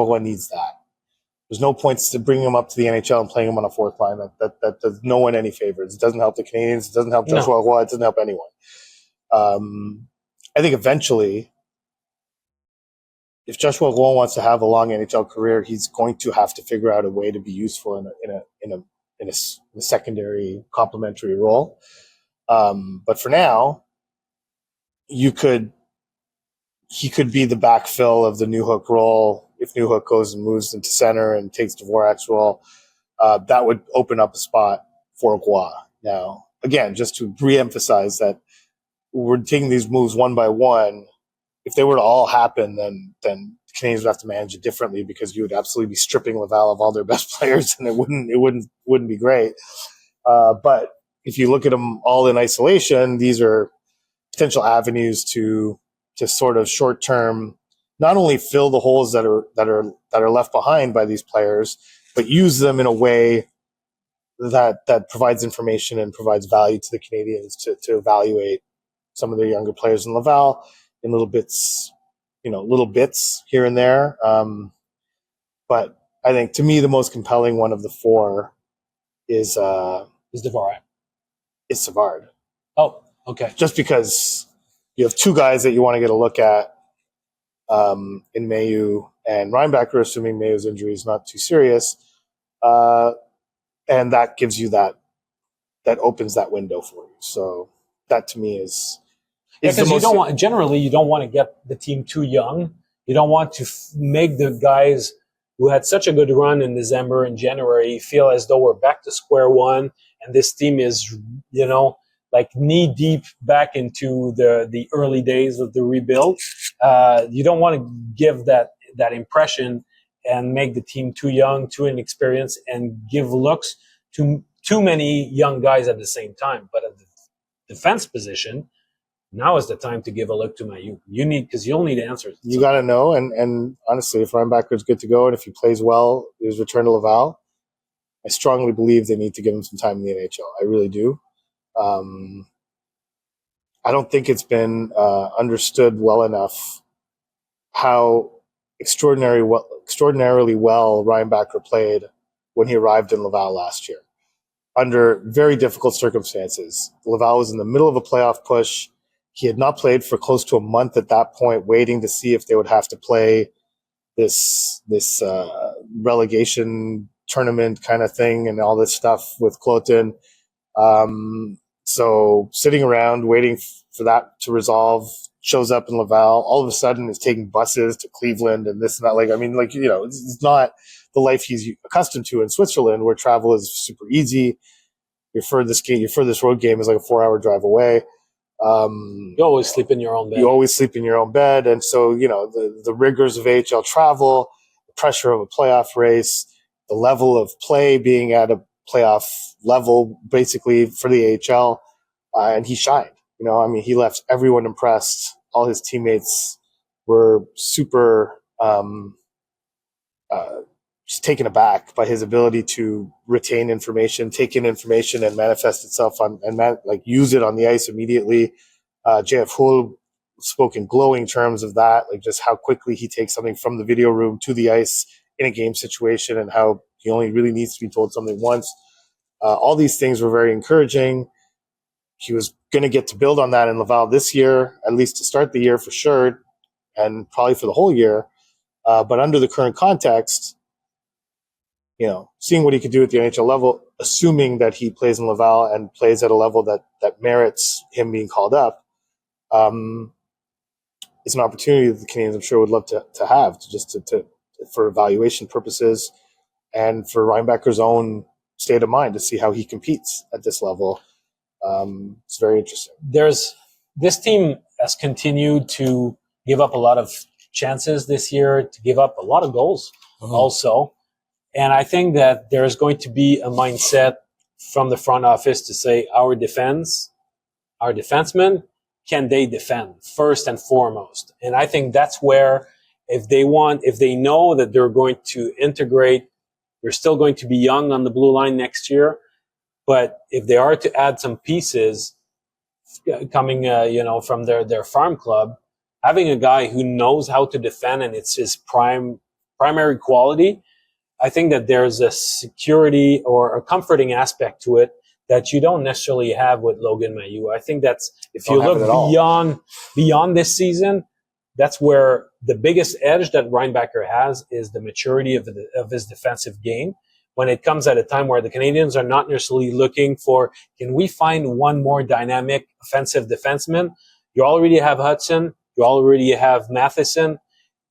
[SPEAKER 2] Roy needs that. There's no points to bring him up to the NHL and playing him on a fourth line. That does no one any favors. It doesn't help the Canadiens. It doesn't help Joshua Roy. It doesn't help anyone. I think eventually, if Joshua Roy wants to have a long NHL career, he's going to have to figure out a way to be useful in a secondary complementary role. But for now, he could be the backfill of the Newhook role. If Newhook goes and moves into center and takes Dvorak's role, that would open up a spot for Roy. Now, again, just to reemphasize that we're taking these moves one by one. If they were to all happen, then the Canadiens would have to manage it differently, because you would absolutely be stripping Laval of all their best players, and it wouldn't be great. But if you look at them all in isolation, these are potential avenues to sort of short term, not only fill the holes that are left behind by these players, but use them in a way that provides information and provides value to the Canadiens to evaluate some of their younger players in Laval in little bits here and there. But I think, to me, the most compelling one of the four is
[SPEAKER 1] Dvorak.
[SPEAKER 2] is Savard.
[SPEAKER 1] Oh, okay.
[SPEAKER 2] Just because you have two guys that you want to get a look at in Mayu and Reinbacher, assuming Mayu's injury is not too serious, and that gives you that opens that window for you. So that to me is
[SPEAKER 1] because you don't want to get the team too young. You don't want to make the guys who had such a good run in December and January feel as though we're back to square one and this team is, like knee deep back into the early days of the rebuild. You don't want to give that impression and make the team too young, too inexperienced, and give looks to too many young guys at the same time. But at the defense position, now is the time to give a look to Mayu. Because you'll need answers.
[SPEAKER 2] You got to know, and honestly, if Reinbacher is good to go and if he plays well, his return to Laval, I strongly believe they need to give him some time in the NHL. I really do. I don't think it's been understood well enough how extraordinarily well Reinbacher played when he arrived in Laval last year. Under very difficult circumstances. Laval was in the middle of a playoff push. He had not played for close to a month at that point, waiting to see if they would have to play this relegation tournament kind of thing and all this stuff with Clotin. So sitting around waiting for that to resolve, shows up in Laval, all of a sudden is taking buses to Cleveland and this and that. It's not the life he's accustomed to in Switzerland, where travel is super easy. Your furthest road game is like a 4-hour drive away.
[SPEAKER 1] You always sleep in your own bed.
[SPEAKER 2] And so, the rigors of AHL travel, the pressure of a playoff race, the level of play being at a playoff level, basically for the AHL, and he shined. He left everyone impressed. All his teammates were super just taken aback by his ability to retain information, take in information, and manifest itself use it on the ice immediately. JF Hull spoke in glowing terms of that, like just how quickly he takes something from the video room to the ice in a game situation, and how he only really needs to be told something once. All these things were very encouraging. He was going to get to build on that in Laval this year, at least to start the year for sure, and probably for the whole year. But under the current context, seeing what he could do at the NHL level, assuming that he plays in Laval and plays at a level that merits him being called up, is an opportunity that the Canadiens, I'm sure, would love to have, to for evaluation purposes and for Reinbacher's own state of mind to see how he competes at this level. It's very interesting.
[SPEAKER 1] This team has continued to give up a lot of chances this year, to give up a lot of goals also. And I think that there's going to be a mindset from the front office to say our defensemen, can they defend first and foremost? And I think that's where if they know that they're going to integrate, they're still going to be young on the blue line next year. But if they are to add some pieces coming, from their farm club, having a guy who knows how to defend and it's his primary quality, I think that there's a security or a comforting aspect to it that you don't necessarily have with Logan Mailloux. I think that's, if you look beyond this season, that's where the biggest edge that Reinbacher has is the maturity of his defensive game. When it comes at a time where the Canadiens are not necessarily looking for, can we find one more dynamic offensive defenseman? You already have Hudson. You already have Matheson.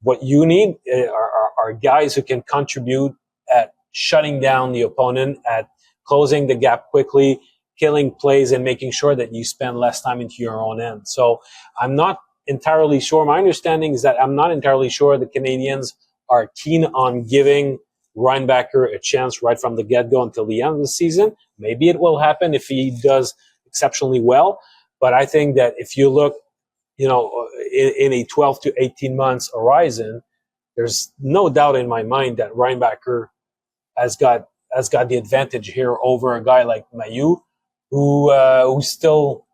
[SPEAKER 1] What you need are guys who can contribute at shutting down the opponent, at closing the gap quickly, killing plays, and making sure that you spend less time into your own end. So I'm not entirely sure. My understanding is that I'm not entirely sure the Canadiens are keen on giving Reinbacher a chance right from the get-go until the end of the season. Maybe it will happen if he does exceptionally well. But I think that if you look, in a 12 to 18 months horizon, there's no doubt in my mind that Reinbacher has got the advantage here over a guy like Mailloux, who's still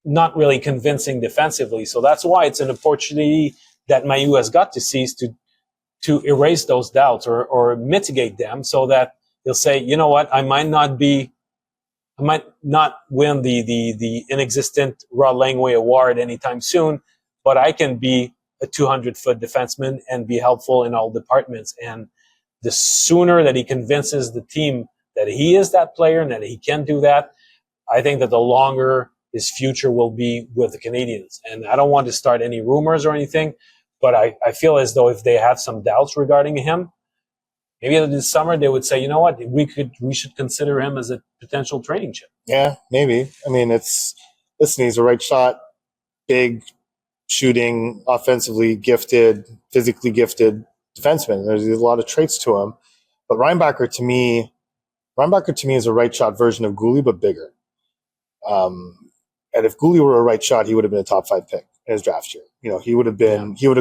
[SPEAKER 1] not really convincing defensively. So that's why it's an opportunity that Mailloux has got to seize to erase those doubts or mitigate them, so that he'll say, you know what, I might not win the inexistent Rod Langway Award anytime soon, but I can be a 200-foot defenseman and be helpful in all departments. And the sooner that he convinces the team that he is that player and that he can do that, I think that the longer his future will be with the Canadiens. And I don't want to start any rumors or anything, but I feel as though if they have some doubts regarding him, maybe this summer they would say, you know what, we should consider him as a potential trading chip.
[SPEAKER 2] Yeah, maybe. I mean, he's a right shot, big, shooting, offensively gifted, physically gifted defenseman. There's a lot of traits to him. But Reinbacher to me is a right shot version of Goulet, but bigger. And if Goulet were a right shot, he would have been a top 5 pick in his draft year. You know, he would have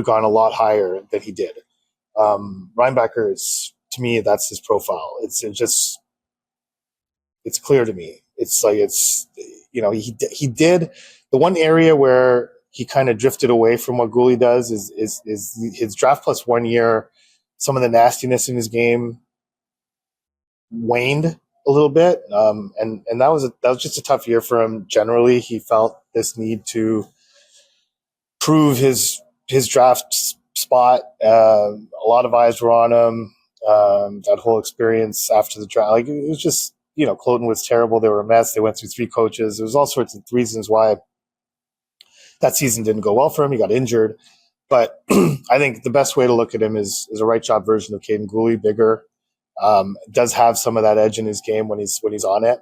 [SPEAKER 2] gone a lot higher than he did. Reinbacher is, to me, that's his profile. It's clear to me. It's like, he did the one area where he kind of drifted away from what Goulet does is his draft plus 1 year. Some of the nastiness in his game waned a little bit, and that was just a tough year for him. Generally, he felt this need to prove his draft spot. A lot of eyes were on him. That whole experience after the draft, like, it was just, Cloten was terrible. They were a mess. They went through 3 coaches. There was all sorts of reasons why that season didn't go well for him. He got injured. But I think the best way to look at him is a right shot version of Caden Goulet, bigger. Does have some of that edge in his game when he's on it.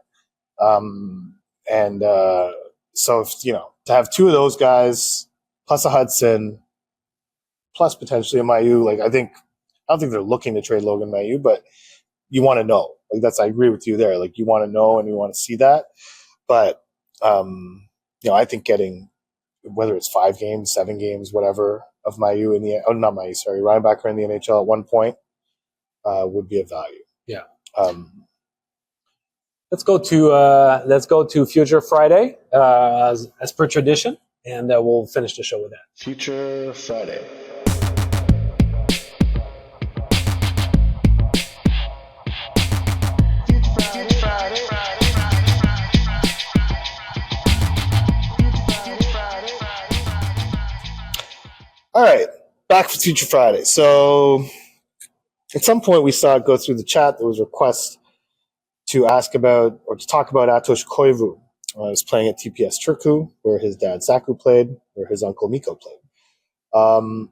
[SPEAKER 2] So if, to have 2 of those guys plus a Hudson, plus potentially a Mailloux, like, I don't think they're looking to trade Logan Mailloux, but you want to know. Like, I agree with you there. Like, you want to know and you want to see that. But I think getting, whether it's 5 games, 7 games, whatever, of Mailloux Reinbacher in the NHL at one point would be of value.
[SPEAKER 1] Yeah. Let's go to Future Friday as per tradition, and we'll finish the show with that.
[SPEAKER 3] Future Friday.
[SPEAKER 2] All right, back for Future Friday. So at some point we saw it go through the chat. There was a request to ask about or to talk about Aatos Koivu. He was playing at TPS Turku, where his dad Saku played, where his uncle Mikko played.
[SPEAKER 1] And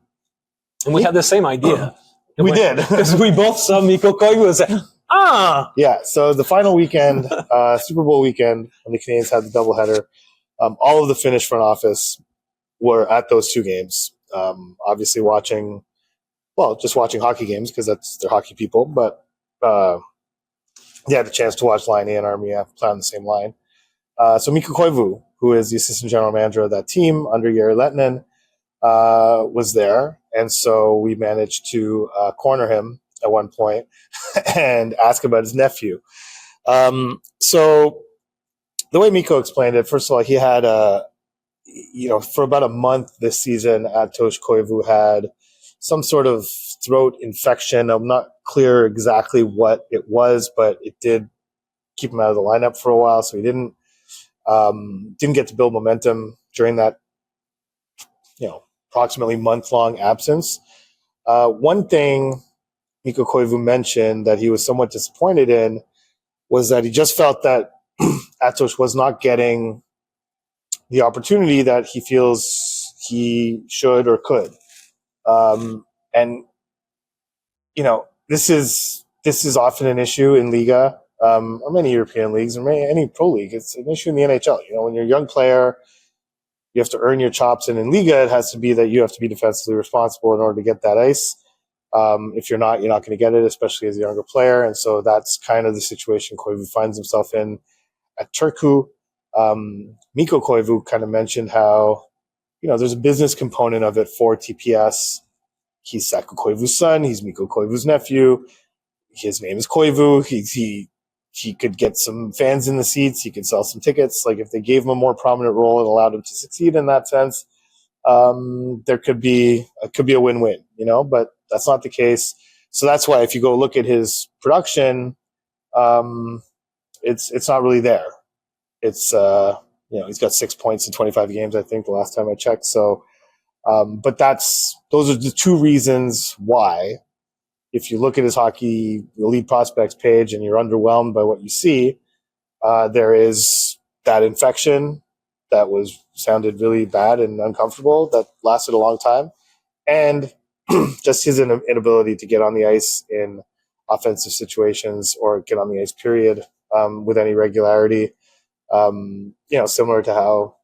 [SPEAKER 1] we had the same idea.
[SPEAKER 2] We did.
[SPEAKER 1] Because we both saw Mikko Koivu and said,
[SPEAKER 2] Yeah, so the final weekend, Super Bowl weekend, when the Canadiens had the doubleheader, all of the Finnish front office were at those 2 games. Obviously just watching hockey games because they're hockey people, but they had the chance to watch Laine and Armia play on the same line. So Mikko Koivu, who is the assistant general manager of that team under Jari Lehtinen, was there. And so we managed to corner him at one point and ask about his nephew. So the way Mikko explained it, first of all, he had for about a month this season, Aatos Koivu had some sort of throat infection. I'm not clear exactly what it was, but it did keep him out of the lineup for a while. So he didn't get to build momentum during that, approximately month-long absence. One thing Mikko Koivu mentioned that he was somewhat disappointed in was that he just felt that Aatos was not getting the opportunity that he feels he should or could. This is often an issue in Liga, or many European leagues, or any pro league. It's an issue in the NHL. When you're a young player, you have to earn your chops, and in Liga, it has to be that you have to be defensively responsible in order to get that ice. If you're not going to get it, especially as a younger player. And so that's kind of the situation Koivu finds himself in at Turku. Mikko Koivu kind of mentioned how, there's a business component of it for TPS. He's Saku Koivu's son. He's Mikko Koivu's nephew. His name is Koivu. He could get some fans in the seats. He could sell some tickets. Like, if they gave him a more prominent role and allowed him to succeed in that sense, it could be a win-win, but that's not the case. So that's why if you go look at his production it's not really there. It's he's got 6 points in 25 games, I think, the last time I checked. So, but those are the two reasons why. If you look at his hockey elite prospects page and you're underwhelmed by what you see, there is that infection that sounded really bad and uncomfortable that lasted a long time, and just his inability to get on the ice in offensive situations or get on the ice, period, with any regularity. Similar to how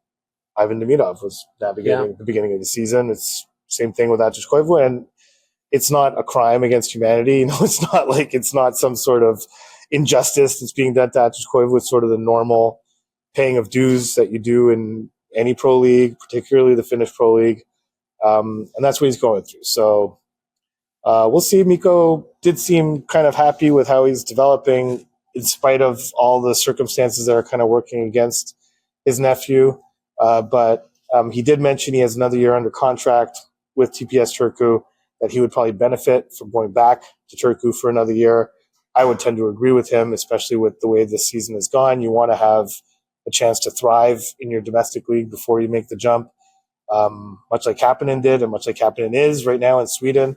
[SPEAKER 2] Ivan Demidov was navigating at the beginning of the season. It's same thing with Aatos Koivu, and it's not a crime against humanity. It's not some sort of injustice that's being done to Aatos Koivu. It's sort of the normal paying of dues that you do in any pro league, particularly the Finnish pro league. And that's what he's going through. So we'll see. Mikko did seem kind of happy with how he's developing in spite of all the circumstances that are kind of working against his nephew. But he did mention he has another year under contract with TPS Turku, that he would probably benefit from going back to Turku for another year. I would tend to agree with him, especially with the way this season has gone. You want to have a chance to thrive in your domestic league before you make the jump, much like Kapanen did and much like Kapanen is right now in Sweden.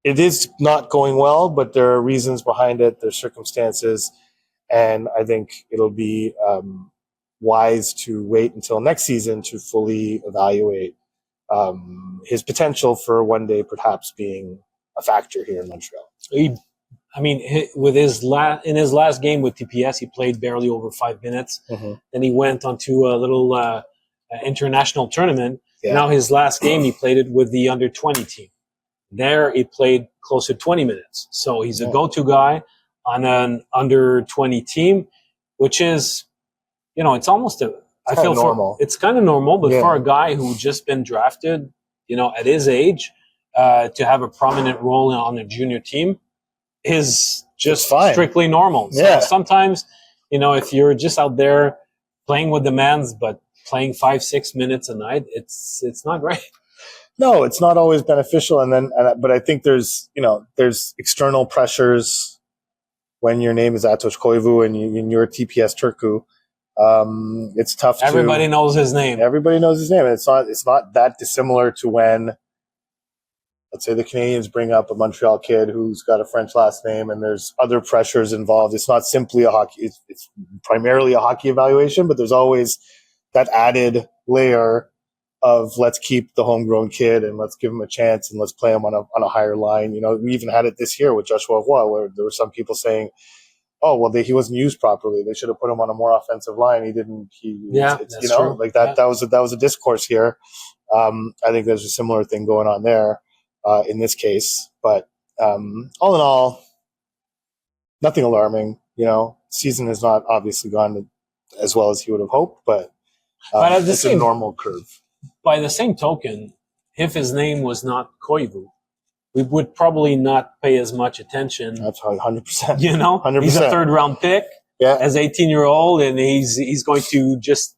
[SPEAKER 2] It is not going well, but there are reasons behind it. There's circumstances, and I think it'll be wise to wait until next season to fully evaluate his potential for one day perhaps being a factor here in Montreal.
[SPEAKER 1] In his last game with TPS, he played barely over 5 minutes.
[SPEAKER 2] Mm-hmm.
[SPEAKER 1] Then he went onto a little international tournament. Yeah. Now his last game, he played it with the under-20 team. There, he played close to 20 minutes. So he's a go-to guy on an under-20 team, which is, it's almost
[SPEAKER 2] normal.
[SPEAKER 1] It's kind of normal, but for a guy who just been drafted, at his age, to have a prominent role on a junior team is just strictly normal. So sometimes, if you're just out there playing with the mans, but playing 5-6 minutes a night, it's not great.
[SPEAKER 2] No, it's not always beneficial. But I think there's external pressures when your name is Aatos Koivu and you're TPS Turku. It's tough.
[SPEAKER 1] Everybody knows his name.
[SPEAKER 2] Everybody knows his name. And it's not that dissimilar to when, let's say, the Canadiens bring up a Montreal kid who's got a French last name and there's other pressures involved. It's not simply a hockey. It's primarily a hockey evaluation, but there's always that added layer of let's keep the homegrown kid and let's give him a chance and let's play him on a higher line. We even had it this year with Joshua Roy, where there were some people saying, "Oh, well, he wasn't used properly. They should have put him on a more offensive line. He didn't." That's true. Like that. Yeah. That was a discourse here. I think there's a similar thing going on there in this case. But all in all, nothing alarming. Season has not obviously gone as well as he would have hoped, but it's a normal curve.
[SPEAKER 1] By the same token, if his name was not Koivu, we would probably not pay as much attention.
[SPEAKER 2] That's 100%.
[SPEAKER 1] 100%. He's a third-round pick as 18-year-old, and he's going to just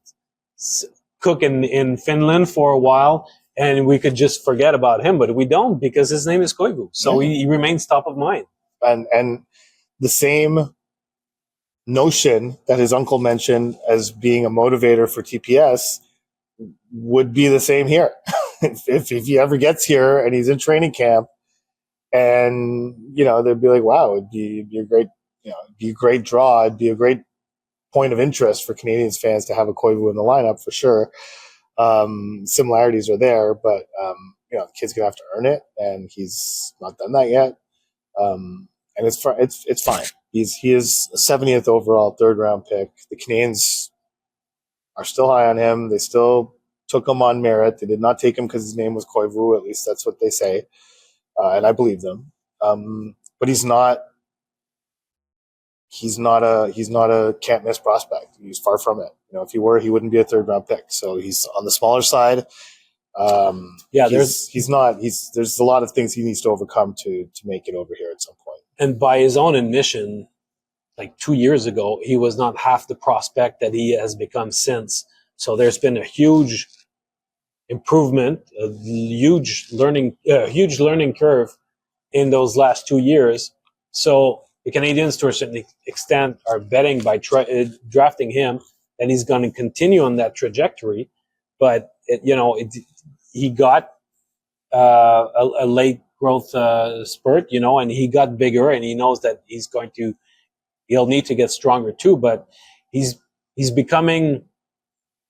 [SPEAKER 1] cook in Finland for a while, and we could just forget about him. But we don't, because his name is Koivu, so he remains top of mind.
[SPEAKER 2] And the same notion that his uncle mentioned as being a motivator for TPS would be the same here. if he ever gets here and he's in training camp, and they'd be like, wow, it'd be a great, it'd be a great draw. It'd be a great point of interest for Canadiens fans to have a Koivu in the lineup for sure. Similarities are there, but the kid's gonna have to earn it, and he's not done that yet. And it's fine. He is a 70th overall third-round pick. The Canadiens are still high on him. They still took him on merit. They did not take him because his name was Koivu. At least that's what they say, and I believe them. But he's not a can't miss prospect. He's far from it. If he were, he wouldn't be a third-round pick. So he's on the smaller side. There's a lot of things he needs to overcome to make it over here at some point.
[SPEAKER 1] And by his own admission, like 2 years ago, he was not half the prospect that he has become since. So there's been a huge improvement, a huge learning curve in those last 2 years. So the Canadiens, to a certain extent, are betting by drafting him, and he's going to continue on that trajectory. But he got a late growth spurt, and he got bigger, and he knows that he'll need to get stronger too. But he's becoming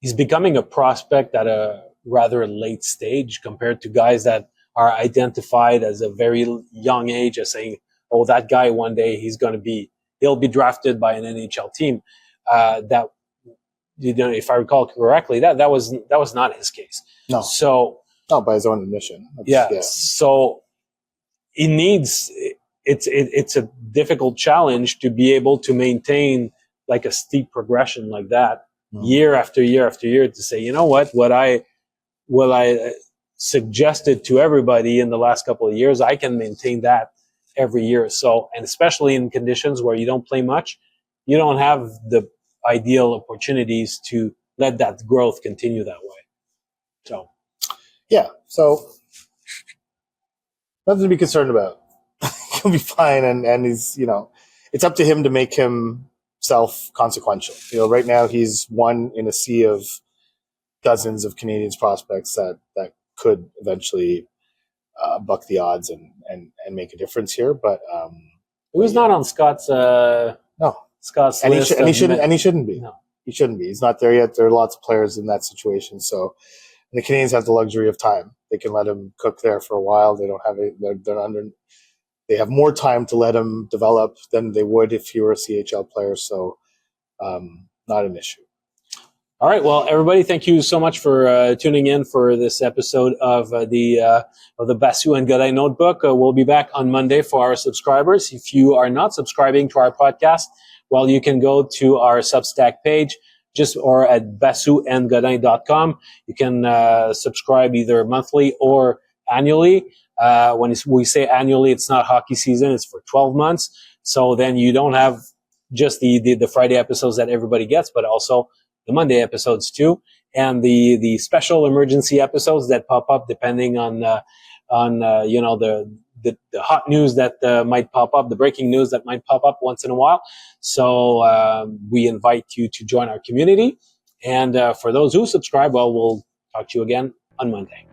[SPEAKER 1] a prospect at a rather late stage compared to guys that are identified as a very young age as saying, "Oh, that guy one day he'll be drafted by an NHL team." That if I recall correctly, that was not his case.
[SPEAKER 2] No.
[SPEAKER 1] So
[SPEAKER 2] not by his own admission.
[SPEAKER 1] So he needs. It's a difficult challenge to be able to maintain like a steep progression like that year after year after year, to say, you know what I suggested to everybody in the last couple of years, I can maintain that every year. So, and especially in conditions where you don't play much, you don't have the ideal opportunities to let that growth continue that way.
[SPEAKER 2] So nothing to be concerned about. He'll be fine, and he's, it's up to him to make himself consequential. Right now he's one in a sea of dozens of Canadiens prospects that could eventually buck the odds and make a difference here. But
[SPEAKER 1] it was not on Scott's
[SPEAKER 2] no
[SPEAKER 1] Scott's
[SPEAKER 2] and
[SPEAKER 1] list.
[SPEAKER 2] He shouldn't be.
[SPEAKER 1] No.
[SPEAKER 2] He shouldn't be. He's not there yet. There are lots of players in that situation. So the Canadiens have the luxury of time. They can let him cook there for a while. They don't have they have more time to let him develop than they would if he were a CHL player. So not an issue.
[SPEAKER 1] All right. Well, everybody, thank you so much for tuning in for this episode of the Basu and Godin Notebook. We'll be back on Monday for our subscribers. If you are not subscribing to our podcast, well, you can go to our Substack page or at BasuandGodin.com. You can subscribe either monthly or annually. When we say annually, it's not hockey season. It's for 12 months. So then you don't have just the Friday episodes that everybody gets, but also the Monday episodes too, and the special emergency episodes that pop up depending on the hot news that might pop up, the breaking news that might pop up once in a while. So we invite you to join our community, and for those who subscribe, well, we'll talk to you again on Monday.